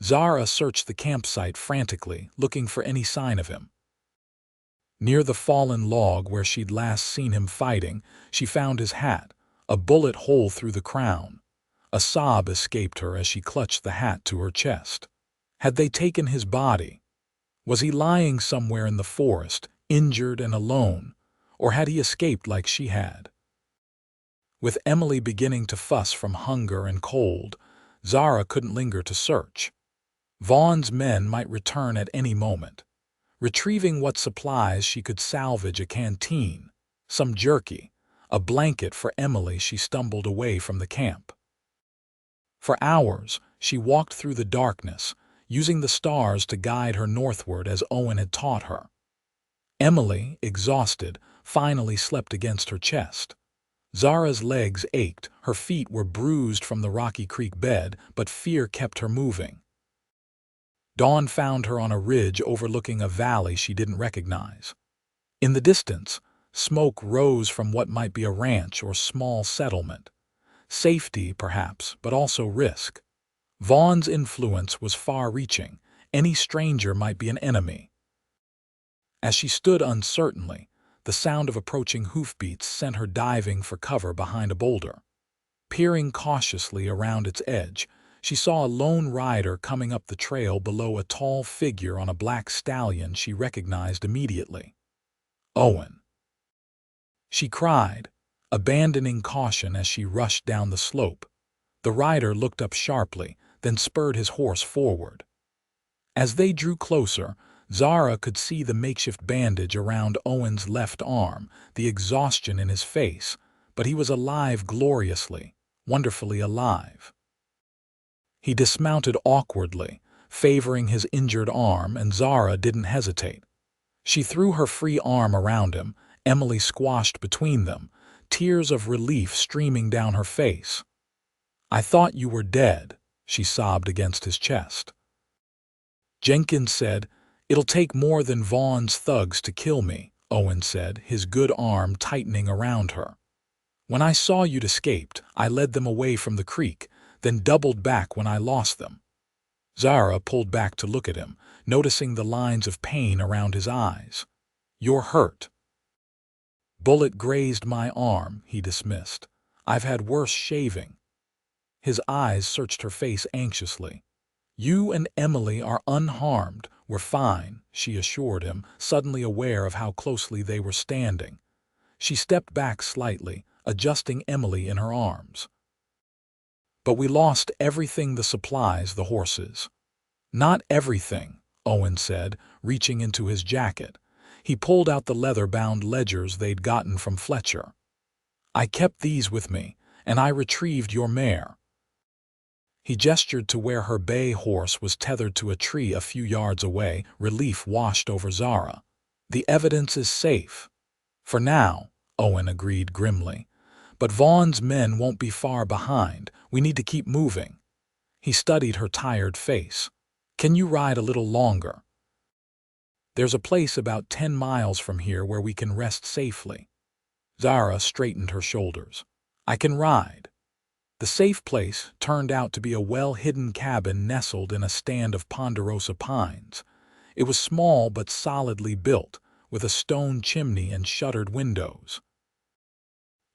Zara searched the campsite frantically, looking for any sign of him. Near the fallen log where she'd last seen him fighting, she found his hat, a bullet hole through the crown. A sob escaped her as she clutched the hat to her chest. Had they taken his body? Was he lying somewhere in the forest, injured and alone, or had he escaped like she had? With Emily beginning to fuss from hunger and cold, Zara couldn't linger to search. Vaughn's men might return at any moment. Retrieving what supplies she could salvage: a canteen, some jerky, a blanket for Emily, she stumbled away from the camp. For hours, she walked through the darkness, using the stars to guide her northward as Owen had taught her. Emily, exhausted, finally slept against her chest. Zara's legs ached, her feet were bruised from the rocky creek bed, but fear kept her moving. Dawn found her on a ridge overlooking a valley she didn't recognize. In the distance, smoke rose from what might be a ranch or small settlement. Safety, perhaps, but also risk. Vaughn's influence was far-reaching. Any stranger might be an enemy. As she stood uncertainly, the sound of approaching hoofbeats sent her diving for cover behind a boulder. Peering cautiously around its edge, she saw a lone rider coming up the trail below, a tall figure on a black stallion she recognized immediately. "Owen!" she cried, abandoning caution as she rushed down the slope. The rider looked up sharply, then spurred his horse forward. As they drew closer, Zara could see the makeshift bandage around Owen's left arm, the exhaustion in his face, but he was alive, gloriously, wonderfully alive. He dismounted awkwardly, favoring his injured arm, and Zara didn't hesitate. She threw her free arm around him, Emily squashed between them, tears of relief streaming down her face. "I thought you were dead," she sobbed against his chest. Jenkins said, "It'll take more than Vaughn's thugs to kill me," Owen said, his good arm tightening around her. "When I saw you'd escaped, I led them away from the creek, then doubled back when I lost them." Zara pulled back to look at him, noticing the lines of pain around his eyes. "You're hurt." "Bullet grazed my arm," he dismissed. "I've had worse shaving." His eyes searched her face anxiously. "You and Emily are unharmed. We're fine," she assured him, suddenly aware of how closely they were standing. She stepped back slightly, adjusting Emily in her arms. "But we lost everything, the supplies, the horses." "Not everything," Owen said, reaching into his jacket. He pulled out the leather-bound ledgers they'd gotten from Fletcher. "I kept these with me, and I retrieved your mare." He gestured to where her bay horse was tethered to a tree a few yards away. Relief washed over Zara. "The evidence is safe." "For now," Owen agreed grimly. "But Vaughn's men won't be far behind. We need to keep moving." He studied her tired face. "Can you ride a little longer?" "There's a place about 10 miles from here where we can rest safely." Zara straightened her shoulders. "I can ride." The safe place turned out to be a well-hidden cabin nestled in a stand of ponderosa pines. It was small but solidly built, with a stone chimney and shuttered windows.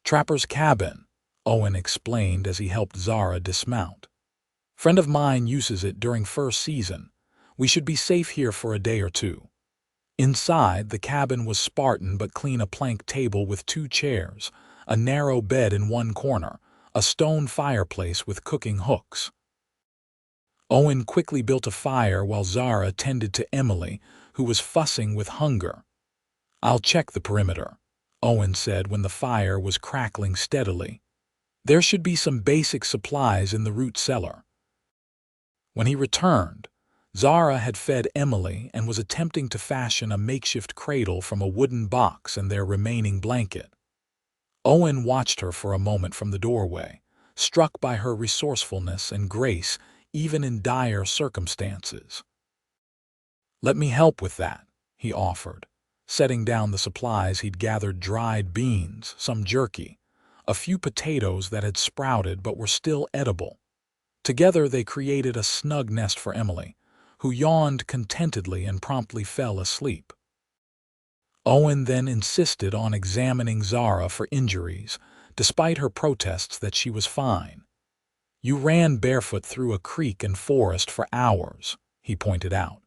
"Trapper's cabin," Owen explained as he helped Zara dismount. "Friend of mine uses it during fur season. We should be safe here for a day or two." Inside, the cabin was Spartan but clean: a plank table with 2 chairs, a narrow bed in one corner, a stone fireplace with cooking hooks. Owen quickly built a fire while Zara tended to Emily, who was fussing with hunger. "I'll check the perimeter," Owen said when the fire was crackling steadily. "There should be some basic supplies in the root cellar." When he returned, Zara had fed Emily and was attempting to fashion a makeshift cradle from a wooden box and their remaining blanket. Owen watched her for a moment from the doorway, struck by her resourcefulness and grace even in dire circumstances. "Let me help with that," he offered, setting down the supplies he'd gathered: dried beans, some jerky, a few potatoes that had sprouted but were still edible. Together they created a snug nest for Emily, who yawned contentedly and promptly fell asleep. Owen then insisted on examining Zara for injuries, despite her protests that she was fine. "You ran barefoot through a creek and forest for hours," he pointed out.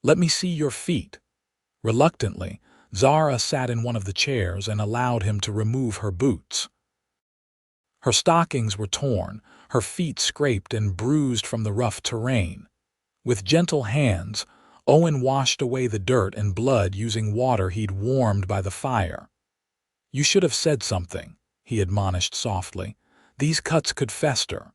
"Let me see your feet." Reluctantly, Zara sat in one of the chairs and allowed him to remove her boots. Her stockings were torn, her feet scraped and bruised from the rough terrain. With gentle hands, Owen washed away the dirt and blood using water he'd warmed by the fire. "You should have said something," he admonished softly. "These cuts could fester."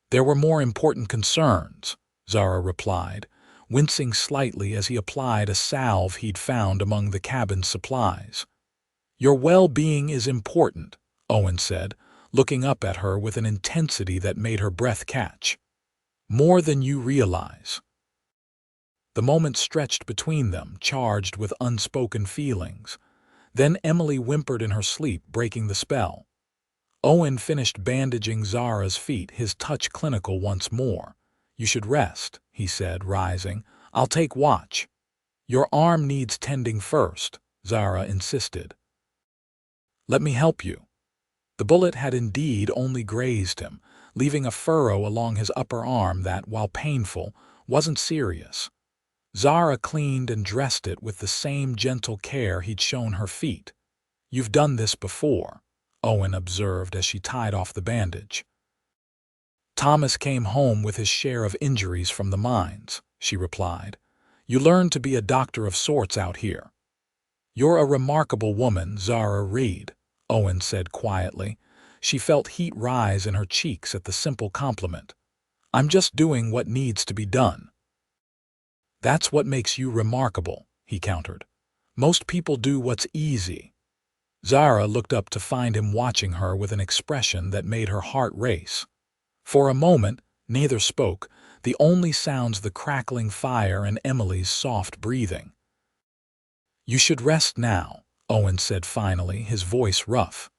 "There were more important concerns," Zara replied, wincing slightly as he applied a salve he'd found among the cabin's supplies. "Your well-being is important," Owen said, looking up at her with an intensity that made her breath catch. "More than you realize." The moment stretched between them, charged with unspoken feelings. Then Emily whimpered in her sleep, breaking the spell. Owen finished bandaging Zara's feet, his touch clinical once more. "You should rest," he said, rising. "I'll take watch." "Your arm needs tending first," Zara insisted. "Let me help you." The bullet had indeed only grazed him, leaving a furrow along his upper arm that, while painful, wasn't serious. Zara cleaned and dressed it with the same gentle care he'd shown her feet. "You've done this before," Owen observed as she tied off the bandage. "Thomas came home with his share of injuries from the mines," she replied. "You learned to be a doctor of sorts out here." "You're a remarkable woman, Zara Reed," Owen said quietly. She felt heat rise in her cheeks at the simple compliment. "I'm just doing what needs to be done." "That's what makes you remarkable," he countered. "Most people do what's easy." Zara looked up to find him watching her with an expression that made her heart race. For a moment, neither spoke, the only sounds the crackling fire and Emily's soft breathing. "You should rest now," Owen said finally, his voice rough.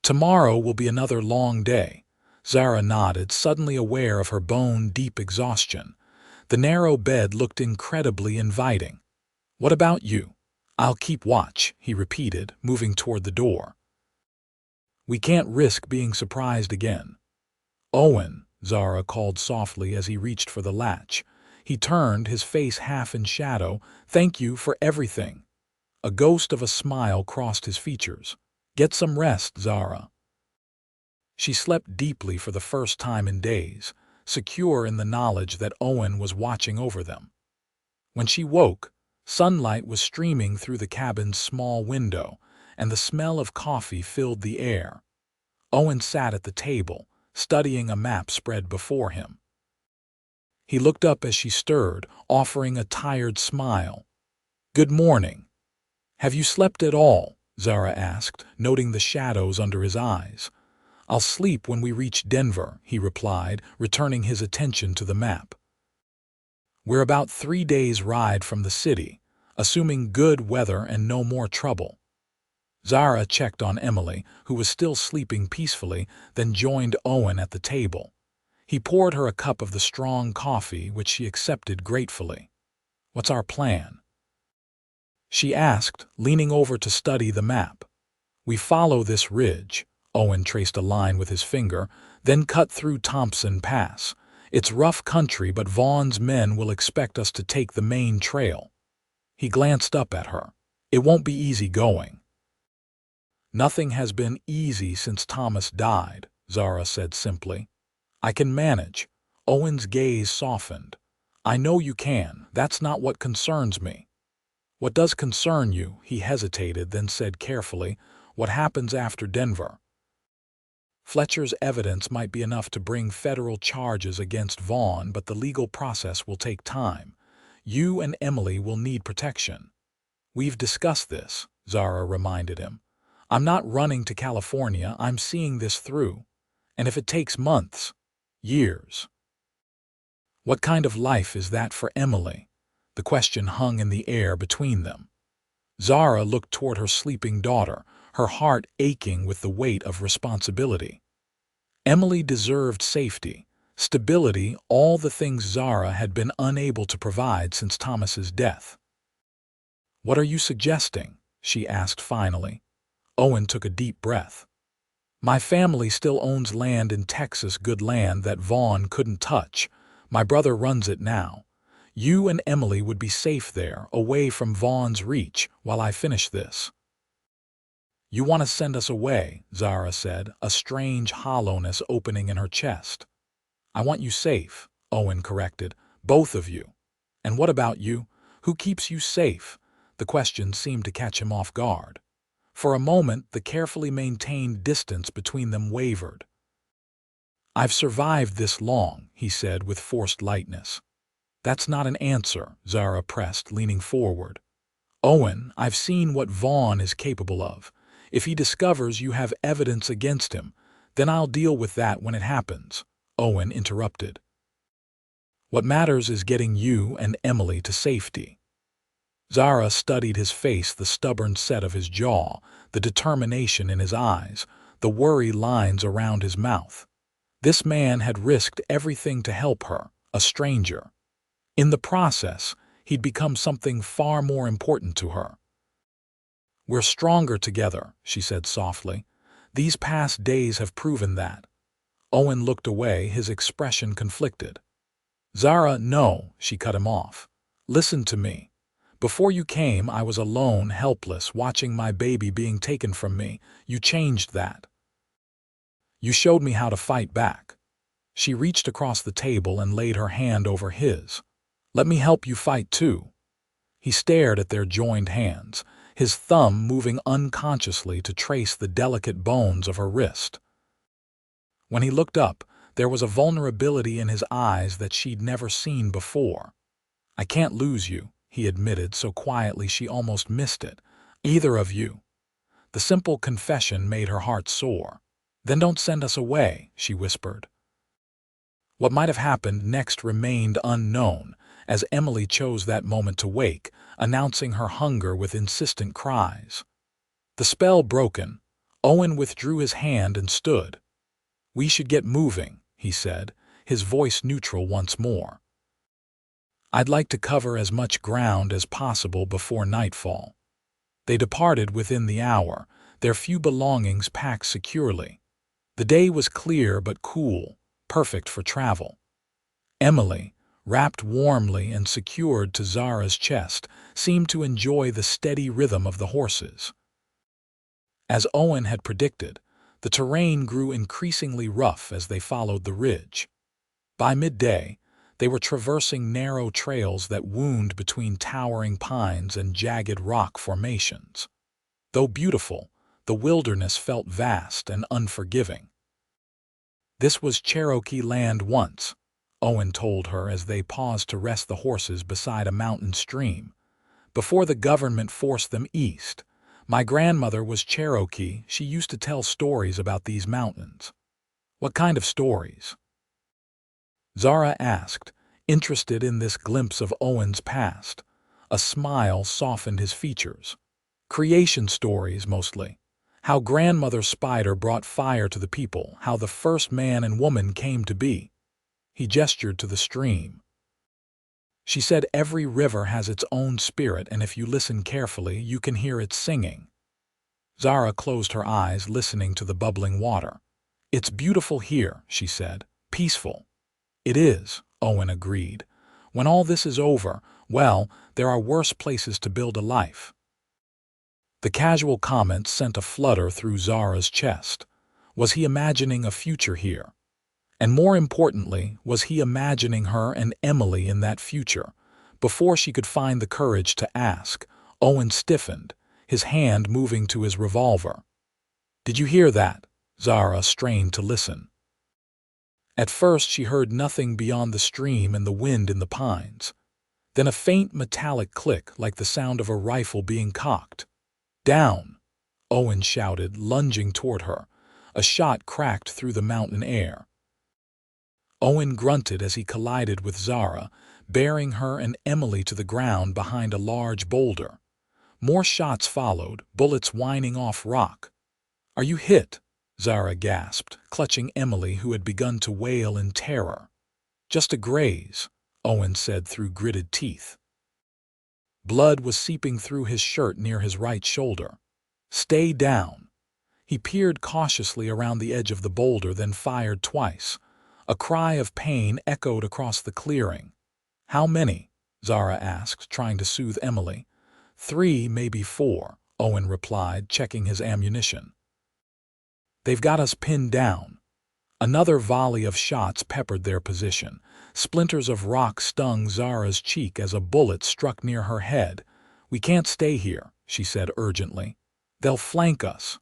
"Tomorrow will be another long day." Zara nodded, suddenly aware of her bone-deep exhaustion. The narrow bed looked incredibly inviting. "What about you?" "I'll keep watch," he repeated, moving toward the door. "We can't risk being surprised again." "Owen," Zara called softly as he reached for the latch. He turned, his face half in shadow. "Thank you for everything." A ghost of a smile crossed his features. "Get some rest, Zara." She slept deeply for the first time in days, secure in the knowledge that Owen was watching over them. When she woke, sunlight was streaming through the cabin's small window, and the smell of coffee filled the air. Owen sat at the table, studying a map spread before him. He looked up as she stirred, offering a tired smile. "Good morning." "Have you slept at all?" Zara asked, noting the shadows under his eyes. "I'll sleep when we reach Denver," he replied, returning his attention to the map. "We're about 3 days' ride from the city, assuming good weather and no more trouble." Zara checked on Emily, who was still sleeping peacefully, then joined Owen at the table. He poured her a cup of the strong coffee, which she accepted gratefully. "What's our plan?" she asked, leaning over to study the map. "We follow this ridge." Owen traced a line with his finger, "then cut through Thompson Pass. It's rough country, but Vaughn's men will expect us to take the main trail." He glanced up at her. "It won't be easy going." "Nothing has been easy since Thomas died," Zara said simply. "I can manage." Owen's gaze softened. "I know you can. That's not what concerns me." "What does concern you?" He hesitated, then said carefully, "What happens after Denver?" "Fletcher's evidence might be enough to bring federal charges against Vaughn, but the legal process will take time. You and Emily will need protection." "We've discussed this," Zara reminded him. "I'm not running to California, I'm seeing this through. And if it takes months, years." "What kind of life is that for Emily?" The question hung in the air between them. Zara looked toward her sleeping daughter, her heart aching with the weight of responsibility. Emily deserved safety, stability, all the things Zara had been unable to provide since Thomas's death. "What are you suggesting?" she asked finally. Owen took a deep breath. "My family still owns land in Texas, good land that Vaughn couldn't touch. My brother runs it now. You and Emily would be safe there, away from Vaughn's reach, while I finish this." "You want to send us away," Zara said, a strange hollowness opening in her chest. "I want you safe," Owen corrected. "Both of you." "And what about you? Who keeps you safe?" The question seemed to catch him off guard. For a moment, the carefully maintained distance between them wavered. "I've survived this long," he said with forced lightness. "That's not an answer," Zara pressed, leaning forward. "Owen, I've seen what Vaughn is capable of. If he discovers you have evidence against him, then I'll deal with that when it happens," Owen interrupted. "What matters is getting you and Emily to safety." Zara studied his face, the stubborn set of his jaw, the determination in his eyes, the worry lines around his mouth. This man had risked everything to help her, a stranger. In the process, he'd become something far more important to her. "We're stronger together," she said softly. "These past days have proven that." Owen looked away, his expression conflicted. "Zara, no," she cut him off. "Listen to me. Before you came, I was alone, helpless, watching my baby being taken from me. You changed that. You showed me how to fight back." She reached across the table and laid her hand over his. "Let me help you fight too." He stared at their joined hands, his thumb moving unconsciously to trace the delicate bones of her wrist. When he looked up, there was a vulnerability in his eyes that she'd never seen before. "I can't lose you," he admitted so quietly she almost missed it. "Either of you." The simple confession made her heart soar. "Then don't send us away," she whispered. What might have happened next remained unknown, as Emily chose that moment to wake, announcing her hunger with insistent cries. The spell broken, Owen withdrew his hand and stood. "We should get moving," he said, his voice neutral once more. "I'd like to cover as much ground as possible before nightfall." They departed within the hour, their few belongings packed securely. The day was clear but cool, perfect for travel. Emily, wrapped warmly and secured to Zara's chest, seemed to enjoy the steady rhythm of the horses. As Owen had predicted, the terrain grew increasingly rough as they followed the ridge. By midday, they were traversing narrow trails that wound between towering pines and jagged rock formations. Though beautiful, the wilderness felt vast and unforgiving. "This was Cherokee land once," Owen told her as they paused to rest the horses beside a mountain stream. "Before the government forced them east. My grandmother was Cherokee. She used to tell stories about these mountains." "What kind of stories?" Zara asked, interested in this glimpse of Owen's past. A smile softened his features. "Creation stories, mostly. How Grandmother Spider brought fire to the people, how the first man and woman came to be." He gestured to the stream. "She said every river has its own spirit, and if you listen carefully, you can hear it singing." Zara closed her eyes, listening to the bubbling water. "It's beautiful here," she said. "Peaceful." "It is," Owen agreed. "When all this is over, well, there are worse places to build a life." The casual comment sent a flutter through Zara's chest. Was he imagining a future here? And more importantly, was he imagining her and Emily in that future? Before she could find the courage to ask, Owen stiffened, his hand moving to his revolver. "Did you hear that?" Zara strained to listen. At first she heard nothing beyond the stream and the wind in the pines. Then a faint metallic click like the sound of a rifle being cocked. "Down!" Owen shouted, lunging toward her. A shot cracked through the mountain air. Owen grunted as he collided with Zara, bearing her and Emily to the ground behind a large boulder. More shots followed, bullets whining off rock. "Are you hit?" Zara gasped, clutching Emily, who had begun to wail in terror. "Just a graze," Owen said through gritted teeth. Blood was seeping through his shirt near his right shoulder. "Stay down." He peered cautiously around the edge of the boulder, then fired twice. A cry of pain echoed across the clearing. "How many?" Zara asked, trying to soothe Emily. "3, maybe 4, Owen replied, checking his ammunition. "They've got us pinned down." Another volley of shots peppered their position. Splinters of rock stung Zara's cheek as a bullet struck near her head. "We can't stay here," she said urgently. "They'll flank us."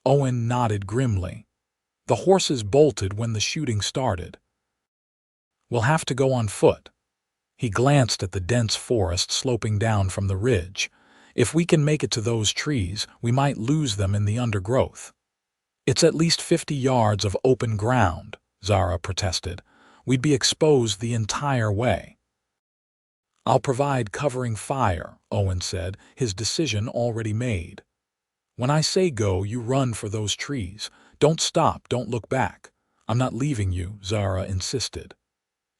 Owen nodded grimly. "The horses bolted when the shooting started." "We'll have to go on foot." He glanced at the dense forest sloping down from the ridge. "If we can make it to those trees, we might lose them in the undergrowth." "It's at least 50 yards of open ground," Zara protested. "We'd be exposed the entire way." "I'll provide covering fire," Owen said, his decision already made. "When I say go, you run for those trees. Don't stop, don't look back." "I'm not leaving you," Zara insisted.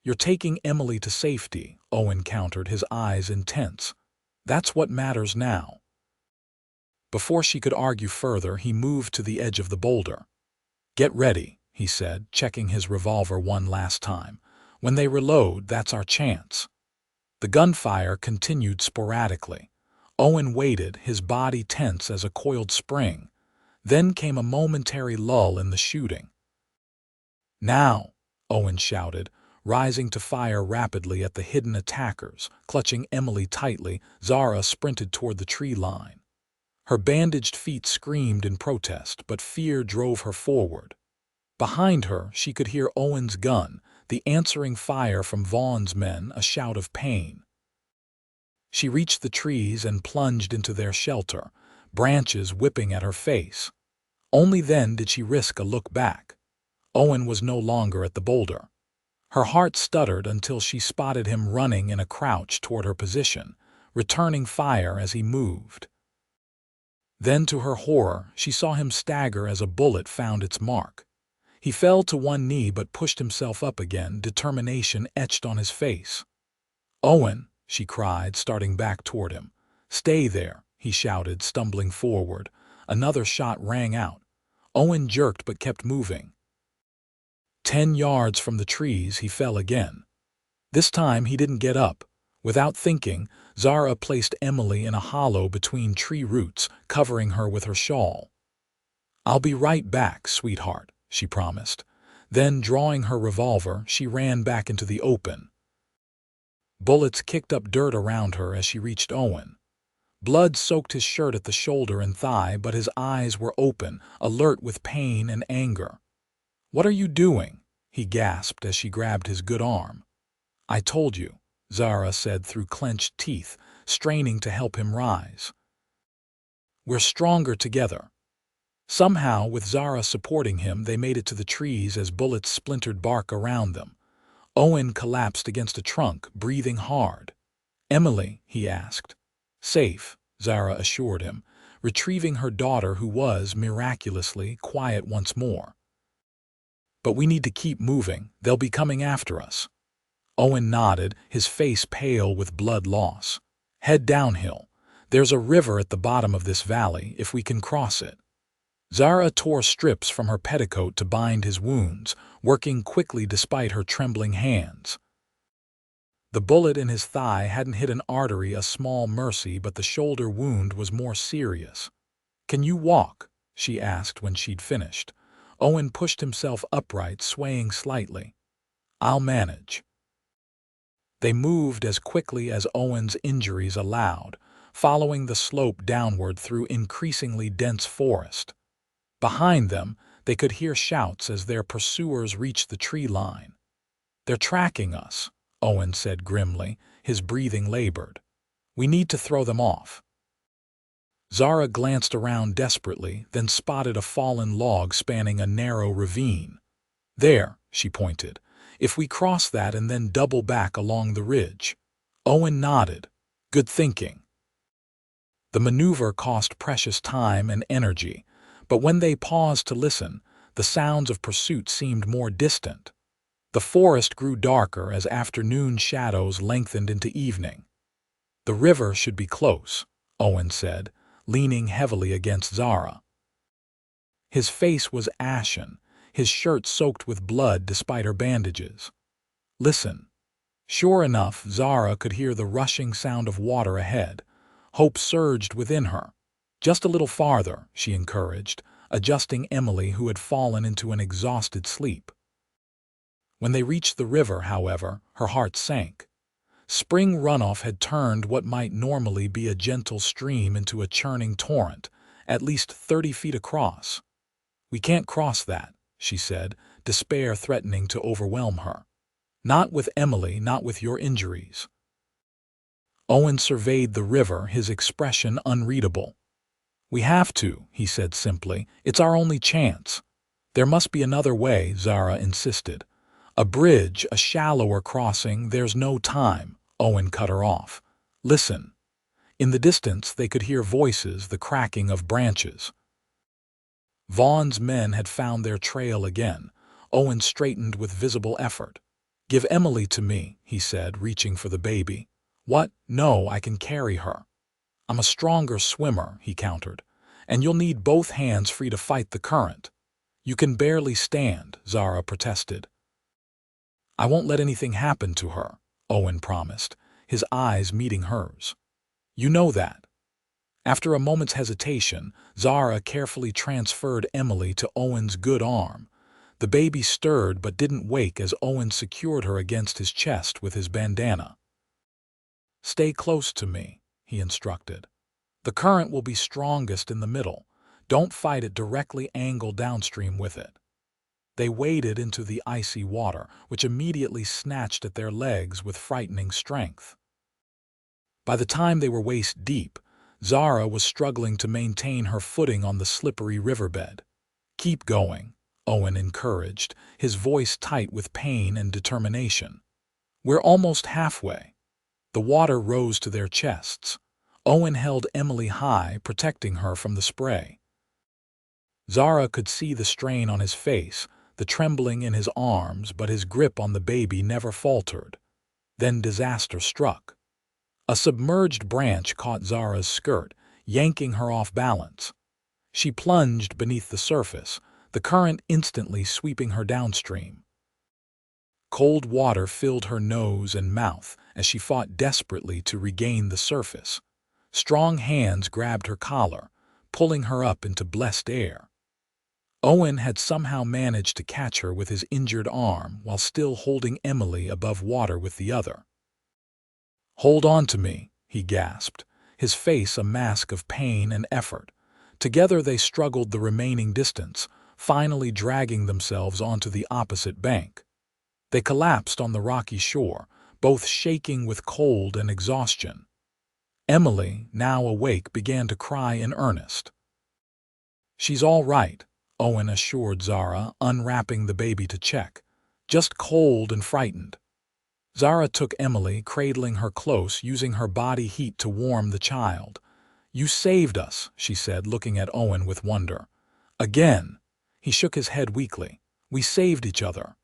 "You're taking Emily to safety," Owen countered, his eyes intense. "That's what matters now." Before she could argue further, he moved to the edge of the boulder. "Get ready," he said, checking his revolver one last time. "When they reload, that's our chance." The gunfire continued sporadically. Owen waited, his body tense as a coiled spring. Then came a momentary lull in the shooting. "Now!" Owen shouted, rising to fire rapidly at the hidden attackers. Clutching Emily tightly, Zara sprinted toward the tree line. Her bandaged feet screamed in protest, but fear drove her forward. Behind her, she could hear Owen's gun, the answering fire from Vaughn's men, a shout of pain. She reached the trees and plunged into their shelter, branches whipping at her face. Only then did she risk a look back. Owen was no longer at the boulder. Her heart stuttered until she spotted him running in a crouch toward her position, returning fire as he moved. Then, to her horror, she saw him stagger as a bullet found its mark. He fell to one knee but pushed himself up again, determination etched on his face. "Owen," she cried, starting back toward him. "Stay there," he shouted, stumbling forward. Another shot rang out. Owen jerked but kept moving. 10 yards from the trees, he fell again. This time he didn't get up. Without thinking, Zara placed Emily in a hollow between tree roots, covering her with her shawl. "I'll be right back, sweetheart," she promised. Then, drawing her revolver, she ran back into the open. Bullets kicked up dirt around her as she reached Owen. Blood soaked his shirt at the shoulder and thigh, but his eyes were open, alert with pain and anger. "What are you doing?" he gasped as she grabbed his good arm. "I told you," Zara said through clenched teeth, straining to help him rise. "We're stronger together." Somehow, with Zara supporting him, they made it to the trees as bullets splintered bark around them. Owen collapsed against a trunk, breathing hard. "Emily?" he asked. "Safe," Zara assured him, retrieving her daughter, who was, miraculously, quiet once more. "But we need to keep moving. They'll be coming after us." Owen nodded, his face pale with blood loss. "Head downhill. There's a river at the bottom of this valley, if we can cross it." Zara tore strips from her petticoat to bind his wounds, working quickly despite her trembling hands. The bullet in his thigh hadn't hit an artery, a small mercy, but the shoulder wound was more serious. "Can you walk?" she asked when she'd finished. Owen pushed himself upright, swaying slightly. "I'll manage." They moved as quickly as Owen's injuries allowed, following the slope downward through increasingly dense forest. Behind them, they could hear shouts as their pursuers reached the tree line. "They're tracking us," Owen said grimly, his breathing labored. "We need to throw them off." Zara glanced around desperately, then spotted a fallen log spanning a narrow ravine. "There," she pointed. "If we cross that and then double back along the ridge." Owen nodded. "Good thinking." The maneuver cost precious time and energy, but when they paused to listen, the sounds of pursuit seemed more distant. The forest grew darker as afternoon shadows lengthened into evening. "The river should be close," Owen said, leaning heavily against Zara. His face was ashen, his shirt soaked with blood despite her bandages. "Listen." Sure enough, Zara could hear the rushing sound of water ahead. Hope surged within her. "Just a little farther," she encouraged, adjusting Emily, who had fallen into an exhausted sleep. When they reached the river, however, her heart sank. Spring runoff had turned what might normally be a gentle stream into a churning torrent, at least 30 feet across. "We can't cross that," she said, despair threatening to overwhelm her. "Not with Emily, not with your injuries." Owen surveyed the river, his expression unreadable. "We have to," he said simply. "It's our only chance." "There must be another way," Zara insisted. "A bridge, a shallower crossing." "There's no time," Owen cut her off. "Listen." In the distance they could hear voices, the cracking of branches. Vaughn's men had found their trail again. Owen straightened with visible effort. "Give Emily to me," he said, reaching for the baby. "What? No, I can carry her." "I'm a stronger swimmer," he countered. "And you'll need both hands free to fight the current." "You can barely stand," Zara protested. "I won't let anything happen to her," Owen promised, his eyes meeting hers. "You know that." After a moment's hesitation, Zara carefully transferred Emily to Owen's good arm. The baby stirred but didn't wake as Owen secured her against his chest with his bandana. "Stay close to me," he instructed. "The current will be strongest in the middle. Don't fight it directly, angle downstream with it." They waded into the icy water, which immediately snatched at their legs with frightening strength. By the time they were waist deep, Zara was struggling to maintain her footing on the slippery riverbed. "Keep going," Owen encouraged, his voice tight with pain and determination. "We're almost halfway." The water rose to their chests. Owen held Emily high, protecting her from the spray. Zara could see the strain on his face, the trembling in his arms, but his grip on the baby never faltered. Then disaster struck. A submerged branch caught Zara's skirt, yanking her off balance. She plunged beneath the surface, the current instantly sweeping her downstream. Cold water filled her nose and mouth as she fought desperately to regain the surface. Strong hands grabbed her collar, pulling her up into blessed air. Owen had somehow managed to catch her with his injured arm while still holding Emily above water with the other. "Hold on to me," he gasped, his face a mask of pain and effort. Together they struggled the remaining distance, finally dragging themselves onto the opposite bank. They collapsed on the rocky shore, both shaking with cold and exhaustion. Emily, now awake, began to cry in earnest. "She's all right," Owen assured Zara, unwrapping the baby to check. "Just cold and frightened." Zara took Emily, cradling her close, using her body heat to warm the child. "You saved us," she said, looking at Owen with wonder. "Again." He shook his head weakly. "We saved each other."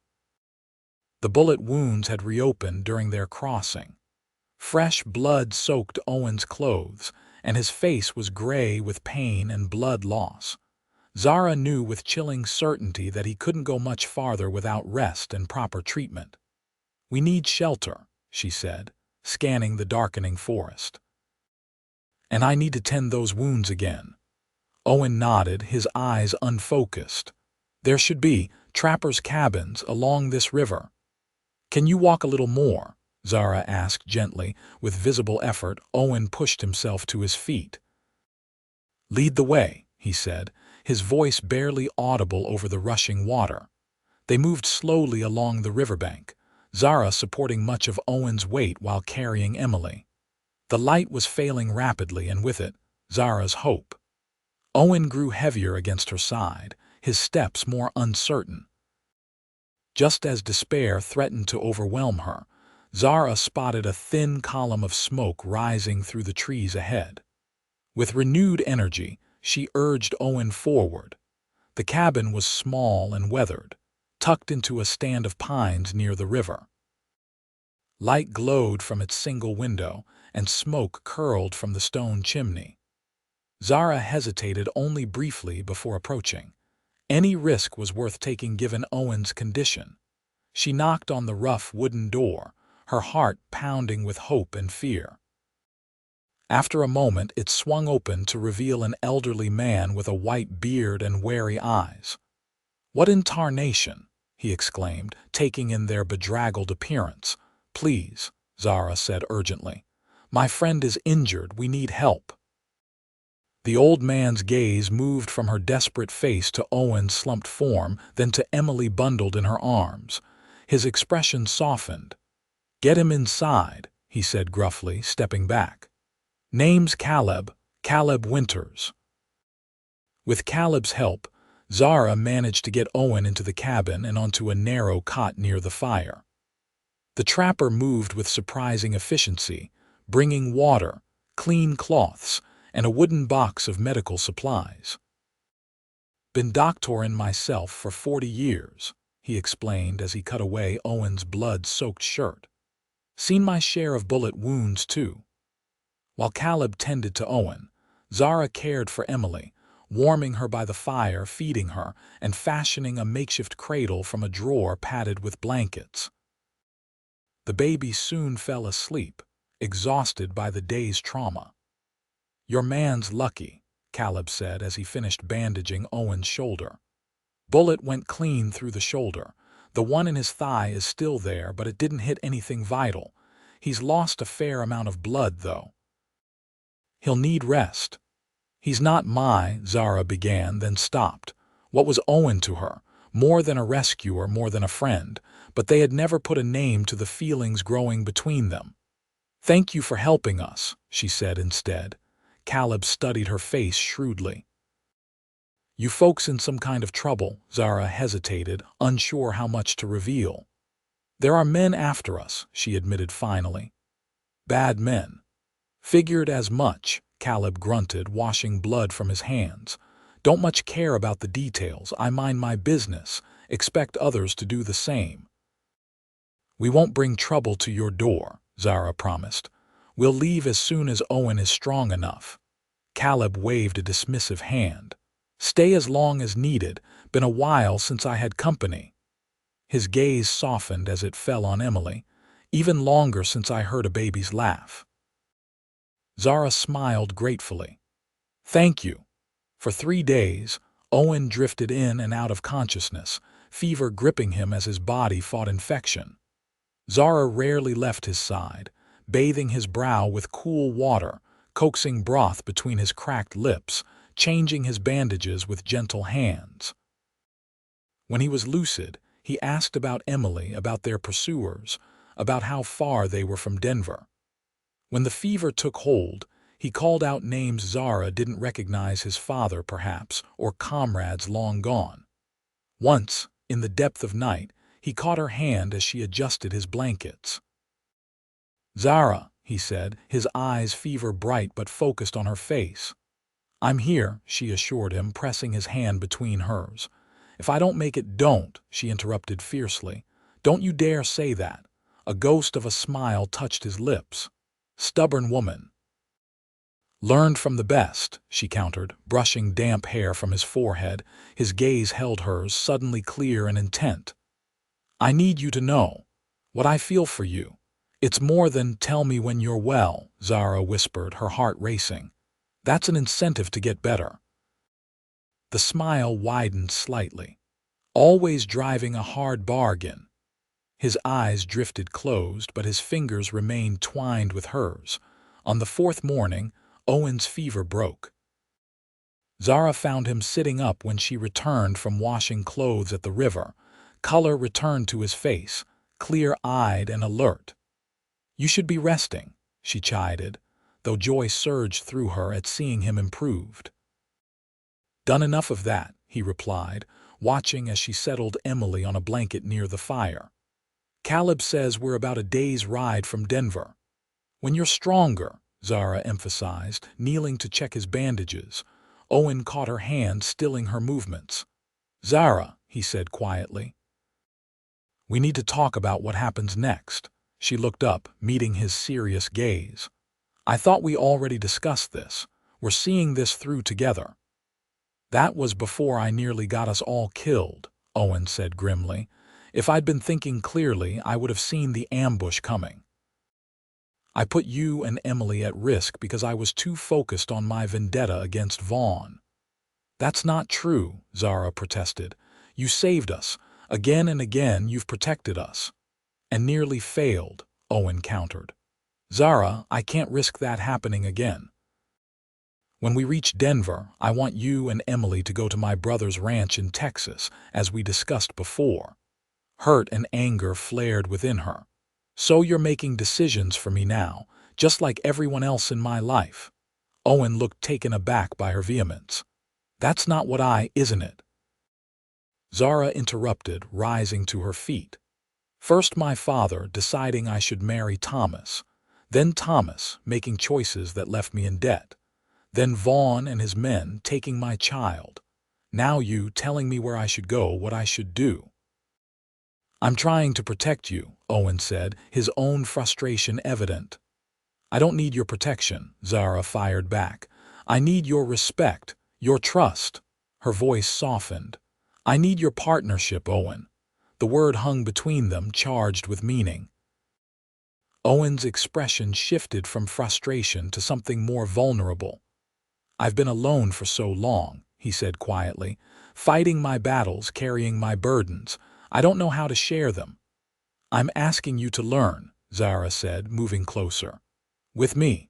The bullet wounds had reopened during their crossing. Fresh blood soaked Owen's clothes, and his face was gray with pain and blood loss. Zara knew with chilling certainty that he couldn't go much farther without rest and proper treatment. "We need shelter," she said, scanning the darkening forest. "And I need to tend those wounds again." Owen nodded, his eyes unfocused. "There should be trappers' cabins along this river." "Can you walk a little more?" Zara asked gently. With visible effort, Owen pushed himself to his feet. "Lead the way," he said, his voice barely audible over the rushing water. They moved slowly along the riverbank, Zara supporting much of Owen's weight while carrying Emily. The light was failing rapidly, and with it, Zara's hope. Owen grew heavier against her side, his steps more uncertain. Just as despair threatened to overwhelm her, Zara spotted a thin column of smoke rising through the trees ahead. With renewed energy, she urged Owen forward. The cabin was small and weathered, tucked into a stand of pines near the river. Light glowed from its single window, and smoke curled from the stone chimney. Zara hesitated only briefly before approaching. Any risk was worth taking given Owen's condition. She knocked on the rough wooden door, her heart pounding with hope and fear. After a moment, it swung open to reveal an elderly man with a white beard and wary eyes. "What in tarnation?" he exclaimed, taking in their bedraggled appearance. "Please," Zara said urgently. "My friend is injured. We need help." The old man's gaze moved from her desperate face to Owen's slumped form, then to Emily bundled in her arms. His expression softened. "Get him inside," he said gruffly, stepping back. "Name's Caleb Winters." With Caleb's help, Zara managed to get Owen into the cabin and onto a narrow cot near the fire. The trapper moved with surprising efficiency, bringing water, clean cloths, and a wooden box of medical supplies. "Been doctoring myself for 40 years, he explained as he cut away Owen's blood-soaked shirt. "Seen my share of bullet wounds, too." While Caleb tended to Owen, Zara cared for Emily, warming her by the fire, feeding her, and fashioning a makeshift cradle from a drawer padded with blankets. The baby soon fell asleep, exhausted by the day's trauma. "Your man's lucky," Caleb said as he finished bandaging Owen's shoulder. "Bullet went clean through the shoulder. The one in his thigh is still there, but it didn't hit anything vital. He's lost a fair amount of blood, though. He'll need rest." "He's not Zara began, then stopped. What was Owen to her? More than a rescuer, more than a friend, but they had never put a name to the feelings growing between them. "Thank you for helping us," she said instead. Caleb studied her face shrewdly. You folks in some kind of trouble, Zara hesitated, unsure how much to reveal. There are men after us, she admitted finally. Bad men. Figured as much, Caleb grunted, washing blood from his hands. Don't much care about the details. I mind my business. Expect others to do the same. We won't bring trouble to your door, Zara promised. We'll leave as soon as Owen is strong enough. Caleb waved a dismissive hand. Stay as long as needed. Been a while since I had company. His gaze softened as it fell on Emily. Even longer since I heard a baby's laugh. Zara smiled gratefully. Thank you. For 3 days, Owen drifted in and out of consciousness, fever gripping him as his body fought infection. Zara rarely left his side, bathing his brow with cool water, coaxing broth between his cracked lips, changing his bandages with gentle hands. When he was lucid, he asked about Emily, about their pursuers, about how far they were from Denver. When the fever took hold, he called out names Zara didn't recognize, his father perhaps, or comrades long gone. Once, in the depth of night, he caught her hand as she adjusted his blankets. Zara, he said, his eyes fever bright but focused on her face. I'm here, she assured him, pressing his hand between hers. If I don't make it, don't, she interrupted fiercely. Don't you dare say that. A ghost of a smile touched his lips. Stubborn woman. Learned from the best, she countered, brushing damp hair from his forehead. His gaze held hers, suddenly clear and intent. I need you to know what I feel for you. It's more than tell me when you're well, Zara whispered, her heart racing. That's an incentive to get better. The smile widened slightly. Always driving a hard bargain. His eyes drifted closed, but his fingers remained twined with hers. On the 4th morning, Owen's fever broke. Zara found him sitting up when she returned from washing clothes at the river. Color returned to his face, clear-eyed and alert. You should be resting, she chided, though joy surged through her at seeing him improved. Done enough of that, he replied, watching as she settled Emily on a blanket near the fire. Caleb says we're about a day's ride from Denver. When you're stronger, Zara emphasized, kneeling to check his bandages. Owen caught her hand, stilling her movements. Zara, he said quietly. We need to talk about what happens next. She looked up, meeting his serious gaze. I thought we already discussed this. We're seeing this through together. That was before I nearly got us all killed, Owen said grimly. If I'd been thinking clearly, I would have seen the ambush coming. I put you and Emily at risk because I was too focused on my vendetta against Vaughn. That's not true, Zara protested. You saved us. Again and again you've protected us. And nearly failed, Owen countered. Zara, I can't risk that happening again. When we reach Denver, I want you and Emily to go to my brother's ranch in Texas, as we discussed before. Hurt and anger flared within her. So you're making decisions for me now, just like everyone else in my life. Owen looked taken aback by her vehemence. That's not what isn't it? Zara interrupted, rising to her feet. First my father deciding I should marry Thomas. Then Thomas making choices that left me in debt. Then Vaughn and his men taking my child. Now you telling me where I should go, what I should do. I'm trying to protect you, Owen said, his own frustration evident. I don't need your protection, Zara fired back. I need your respect, your trust. Her voice softened. I need your partnership, Owen. The word hung between them, charged with meaning. Owen's expression shifted from frustration to something more vulnerable. I've been alone for so long, he said quietly, fighting my battles, carrying my burdens. I don't know how to share them. I'm asking you to learn, Zara said, moving closer. With me.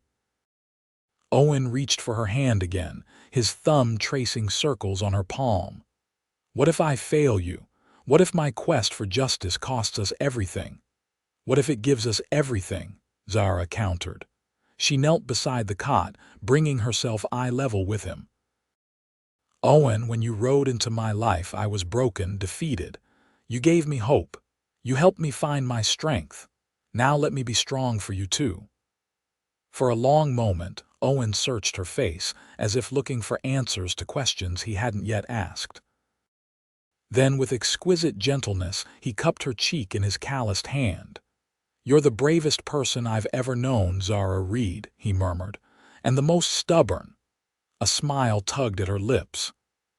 Owen reached for her hand again, his thumb tracing circles on her palm. What if I fail you? What if my quest for justice costs us everything? What if it gives us everything? Zara countered. She knelt beside the cot, bringing herself eye level with him. "Owen, when you rode into my life, I was broken, defeated. You gave me hope. You helped me find my strength. Now let me be strong for you too." For a long moment, Owen searched her face, as if looking for answers to questions he hadn't yet asked. Then, with exquisite gentleness, he cupped her cheek in his calloused hand. "You're the bravest person I've ever known, Zara Reed," he murmured, "and the most stubborn." A smile tugged at her lips.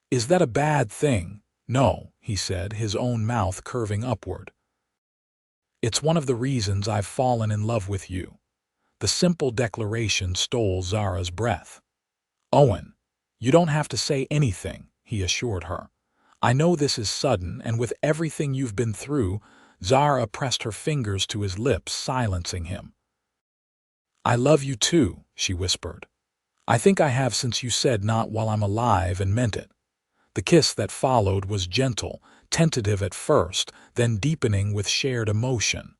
"Is that a bad thing?" "No," he said, his own mouth curving upward. "It's one of the reasons I've fallen in love with you." The simple declaration stole Zara's breath. "Owen, you don't have to say anything," he assured her. "I know this is sudden, and with everything you've been through—" Zara pressed her fingers to his lips, silencing him. "I love you too," she whispered. "I think I have since you said not while I'm alive and meant it." The kiss that followed was gentle, tentative at first, then deepening with shared emotion.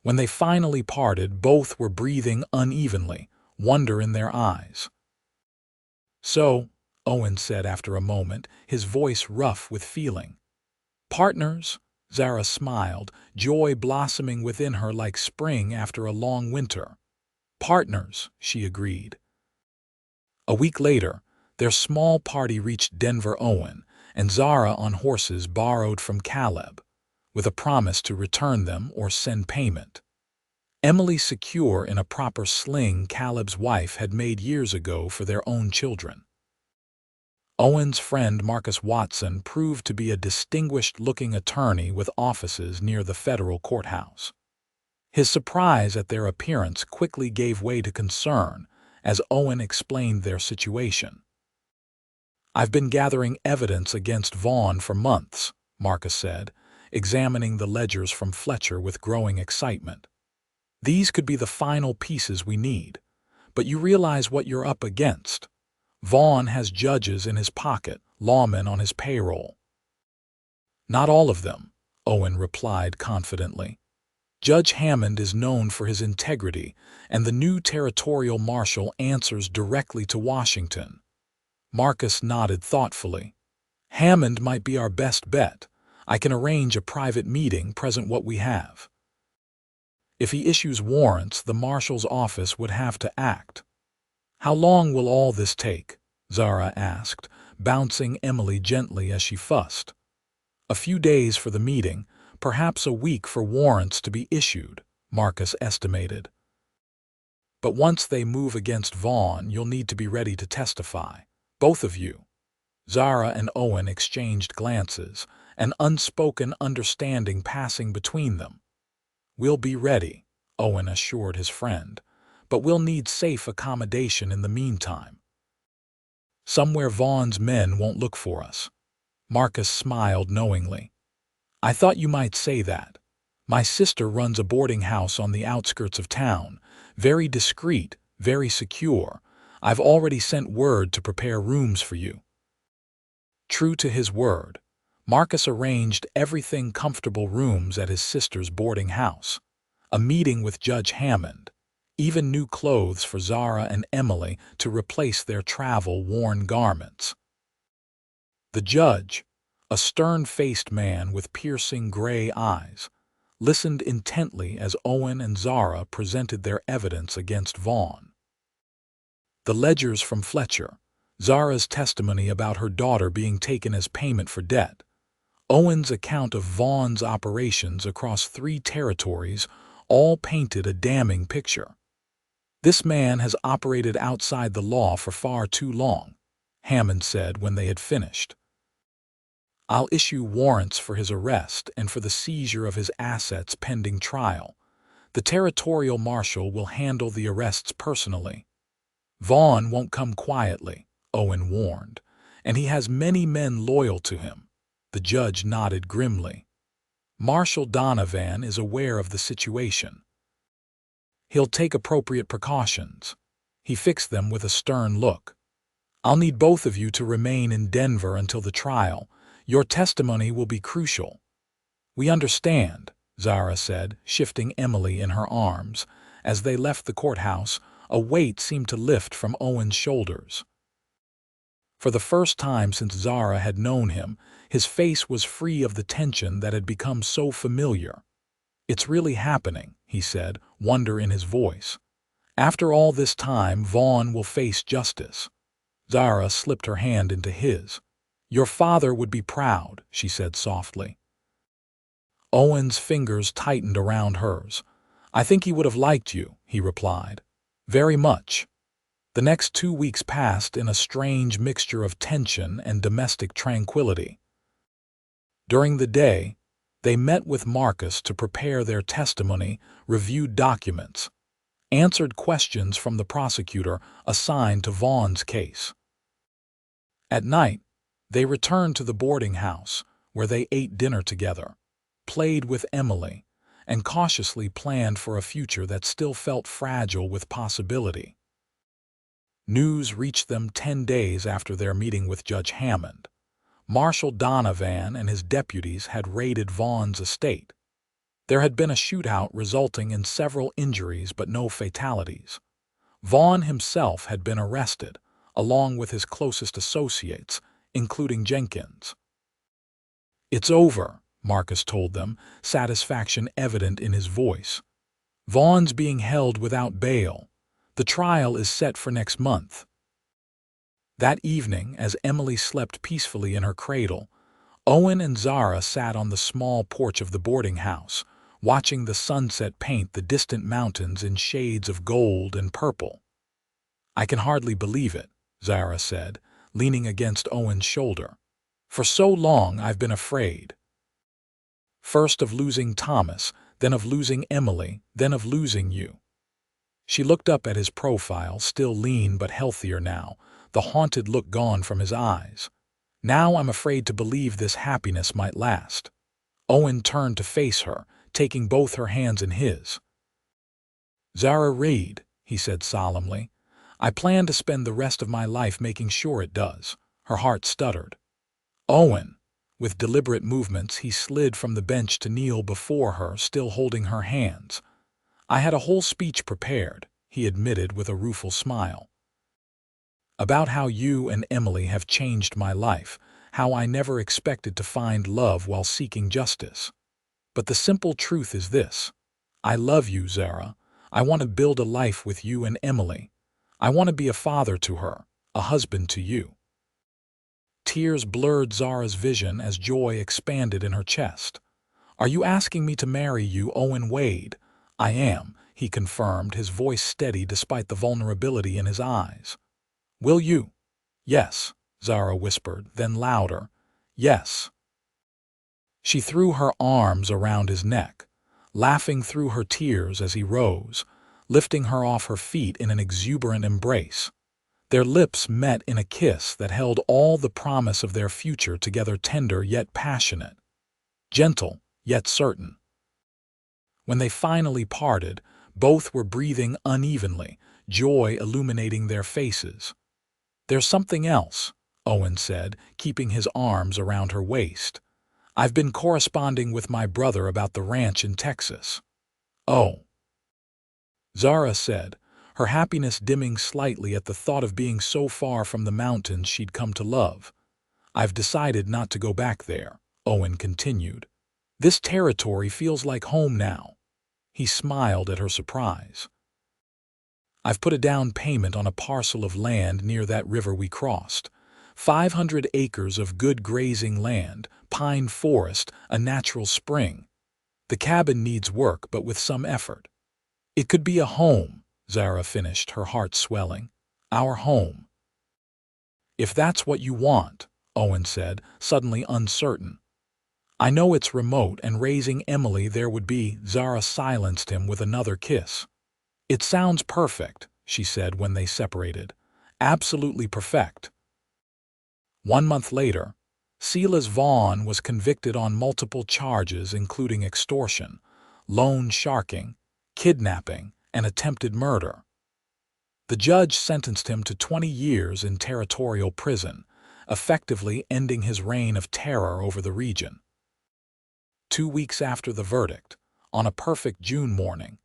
When they finally parted, both were breathing unevenly, wonder in their eyes. "So," Owen said after a moment, his voice rough with feeling. "Partners?" Zara smiled, joy blossoming within her like spring after a long winter. "Partners," she agreed. A week later, their small party reached Denver. Owen and Zara on horses borrowed from Caleb, with a promise to return them or send payment. Emily secure in a proper sling Caleb's wife had made years ago for their own children. Owen's friend Marcus Watson proved to be a distinguished-looking attorney with offices near the federal courthouse. His surprise at their appearance quickly gave way to concern as Owen explained their situation. "I've been gathering evidence against Vaughn for months," Marcus said, examining the ledgers from Fletcher with growing excitement. "These could be the final pieces we need, but you realize what you're up against. Vaughn has judges in his pocket, lawmen on his payroll." "Not all of them," Owen replied confidently. "Judge Hammond is known for his integrity, and the new territorial marshal answers directly to Washington." Marcus nodded thoughtfully. "Hammond might be our best bet. I can arrange a private meeting, present what we have." "If he issues warrants, the marshal's office would have to act." "How long will all this take?" Zara asked, bouncing Emily gently as she fussed. "A few days for the meeting, perhaps a week for warrants to be issued," Marcus estimated. "But once they move against Vaughn, you'll need to be ready to testify. Both of you." Zara and Owen exchanged glances, an unspoken understanding passing between them. "We'll be ready," Owen assured his friend, "but we'll need safe accommodation in the meantime. Somewhere Vaughn's men won't look for us." Marcus smiled knowingly. "I thought you might say that. My sister runs a boarding house on the outskirts of town, very discreet, very secure. I've already sent word to prepare rooms for you." True to his word, Marcus arranged everything: comfortable rooms at his sister's boarding house, a meeting with Judge Hammond, even new clothes for Zara and Emily to replace their travel-worn garments. The judge, a stern-faced man with piercing gray eyes, listened intently as Owen and Zara presented their evidence against Vaughn. The ledgers from Fletcher, Zara's testimony about her daughter being taken as payment for debt, Owen's account of Vaughn's operations across 3 territories all painted a damning picture. "This man has operated outside the law for far too long," Hammond said when they had finished. "I'll issue warrants for his arrest and for the seizure of his assets pending trial. The territorial marshal will handle the arrests personally." "Vaughn won't come quietly," Owen warned, "and he has many men loyal to him." The judge nodded grimly. "Marshal Donovan is aware of the situation. He'll take appropriate precautions." He fixed them with a stern look. "I'll need both of you to remain in Denver until the trial. Your testimony will be crucial." "We understand," Zara said, shifting Emily in her arms. As they left the courthouse, A weight seemed to lift from Owen's shoulders. For the first time since Zara had known him, his face was free of the tension that had become so familiar. "It's really happening," he said, wonder in his voice. "After all this time, Vaughn will face justice." Zara slipped her hand into his. "Your father would be proud," she said softly. Owen's fingers tightened around hers. "I think he would have liked you," he replied. "Very much." The next 2 weeks passed in a strange mixture of tension and domestic tranquility. During the day, they met with Marcus to prepare their testimony, reviewed documents, answered questions from the prosecutor assigned to Vaughn's case. At night, they returned to the boarding house, where they ate dinner together, played with Emily, and cautiously planned for a future that still felt fragile with possibility. News reached them 10 days after their meeting with Judge Hammond. Marshal Donovan and his deputies had raided Vaughn's estate. There had been a shootout resulting in several injuries but no fatalities. Vaughn himself had been arrested, along with his closest associates, including Jenkins. "It's over," Marcus told them, satisfaction evident in his voice. "Vaughn's being held without bail. The trial is set for next month." That evening, as Emily slept peacefully in her cradle, Owen and Zara sat on the small porch of the boarding house, watching the sunset paint the distant mountains in shades of gold and purple. "I can hardly believe it," Zara said, leaning against Owen's shoulder. "For so long I've been afraid. First of losing Thomas, then of losing Emily, then of losing you." She looked up at his profile, still lean but healthier now, the haunted look gone from his eyes. "Now I'm afraid to believe this happiness might last." Owen turned to face her, taking both her hands in his. "Zara Reed," he said solemnly, "I plan to spend the rest of my life making sure it does." Her heart stuttered. Owen, with deliberate movements, he slid from the bench to kneel before her, still holding her hands. "I had a whole speech prepared," he admitted with a rueful smile, "about how you and Emily have changed my life, how I never expected to find love while seeking justice. But the simple truth is this. I love you, Zara. I want to build a life with you and Emily. I want to be a father to her, a husband to you." Tears blurred Zara's vision as joy expanded in her chest. "Are you asking me to marry you, Owen Wade?" "I am," he confirmed, his voice steady despite the vulnerability in his eyes. "Will you?" "Yes," Zara whispered, then louder, "Yes." She threw her arms around his neck, laughing through her tears as he rose, lifting her off her feet in an exuberant embrace. Their lips met in a kiss that held all the promise of their future together, tender yet passionate, gentle yet certain. When they finally parted, both were breathing unevenly, joy illuminating their faces. "There's something else," Owen said, keeping his arms around her waist. "I've been corresponding with my brother about the ranch in Texas." "Oh," Zara said, her happiness dimming slightly at the thought of being so far from the mountains she'd come to love. "I've decided not to go back there," Owen continued. "This territory feels like home now." He smiled at her surprise. "I've put a down payment on a parcel of land near that river we crossed. 500 acres of good grazing land, pine forest, a natural spring. The cabin needs work, but with some effort. It could be a home," Zara finished, her heart swelling. "Our home." "If that's what you want," Owen said, suddenly uncertain. "I know it's remote, and raising Emily there would be—" Zara silenced him with another kiss. "It sounds perfect," she said when they separated. "Absolutely perfect." 1 month later, Silas Vaughn was convicted on multiple charges including extortion, loan sharking, kidnapping, and attempted murder. The judge sentenced him to 20 years in territorial prison, effectively ending his reign of terror over the region. 2 weeks after the verdict, on a perfect June morning,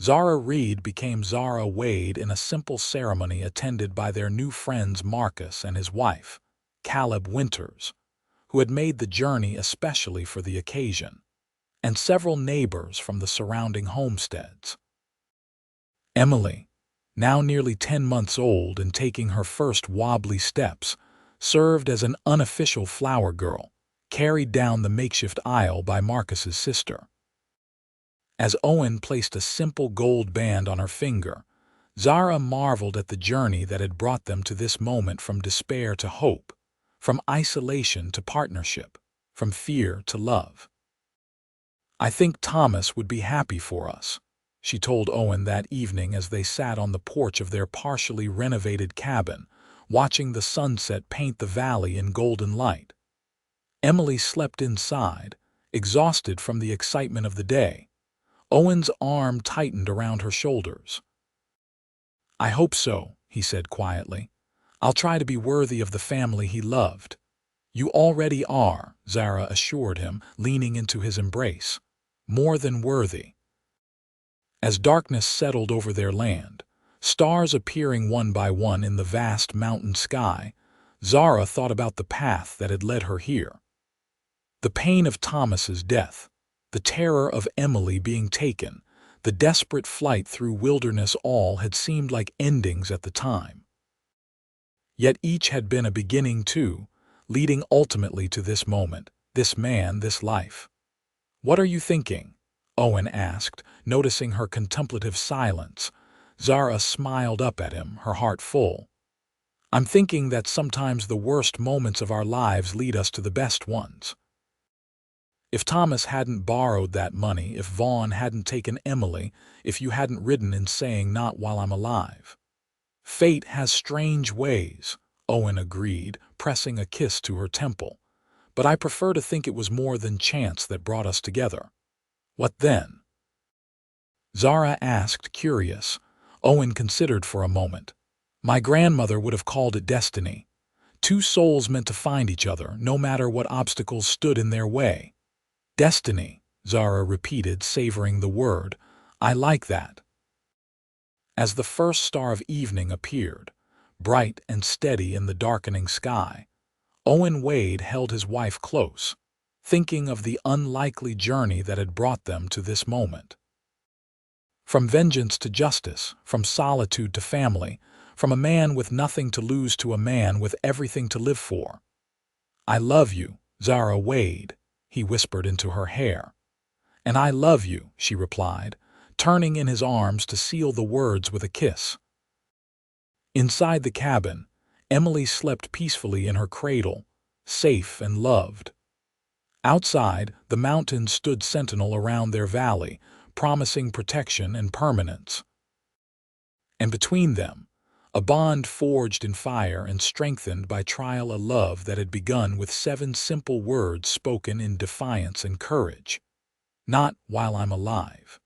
Zara Reed became Zara Wade in a simple ceremony attended by their new friends Marcus and his wife, Caleb Winters, who had made the journey especially for the occasion, and several neighbors from the surrounding homesteads. Emily, now nearly 10 months old and taking her first wobbly steps, served as an unofficial flower girl, carried down the makeshift aisle by Marcus's sister. As Owen placed a simple gold band on her finger, Zara marveled at the journey that had brought them to this moment, from despair to hope, from isolation to partnership, from fear to love. "I think Thomas would be happy for us," she told Owen that evening as they sat on the porch of their partially renovated cabin, watching the sunset paint the valley in golden light. Emily slept inside, exhausted from the excitement of the day. Owen's arm tightened around her shoulders. "I hope so," he said quietly. "I'll try to be worthy of the family he loved." "You already are," Zara assured him, leaning into his embrace. "More than worthy." As darkness settled over their land, stars appearing one by one in the vast mountain sky, Zara thought about the path that had led her here. The pain of Thomas's death, the terror of Emily being taken, the desperate flight through wilderness, all had seemed like endings at the time. Yet each had been a beginning too, leading ultimately to this moment, this man, this life. "What are you thinking?" Owen asked, noticing her contemplative silence. Zara smiled up at him, her heart full. "I'm thinking that sometimes the worst moments of our lives lead us to the best ones. If Thomas hadn't borrowed that money, if Vaughn hadn't taken Emily, if you hadn't ridden in saying 'not while I'm alive.'" "Fate has strange ways," Owen agreed, pressing a kiss to her temple. "But I prefer to think it was more than chance that brought us together." "What then?" Zara asked, curious. Owen considered for a moment. "My grandmother would have called it destiny. Two souls meant to find each other, no matter what obstacles stood in their way." "Destiny," Zara repeated, savoring the word. "I like that." As the first star of evening appeared, bright and steady in the darkening sky, Owen Wade held his wife close, thinking of the unlikely journey that had brought them to this moment. From vengeance to justice, from solitude to family, from a man with nothing to lose to a man with everything to live for. "I love you, Zara Wade," he whispered into her hair. "And I love you," she replied, turning in his arms to seal the words with a kiss. Inside the cabin, Emily slept peacefully in her cradle, safe and loved. Outside, the mountains stood sentinel around their valley, promising protection and permanence. And between them, a bond forged in fire and strengthened by trial, a love that had begun with 7 simple words spoken in defiance and courage. "Not while I'm alive."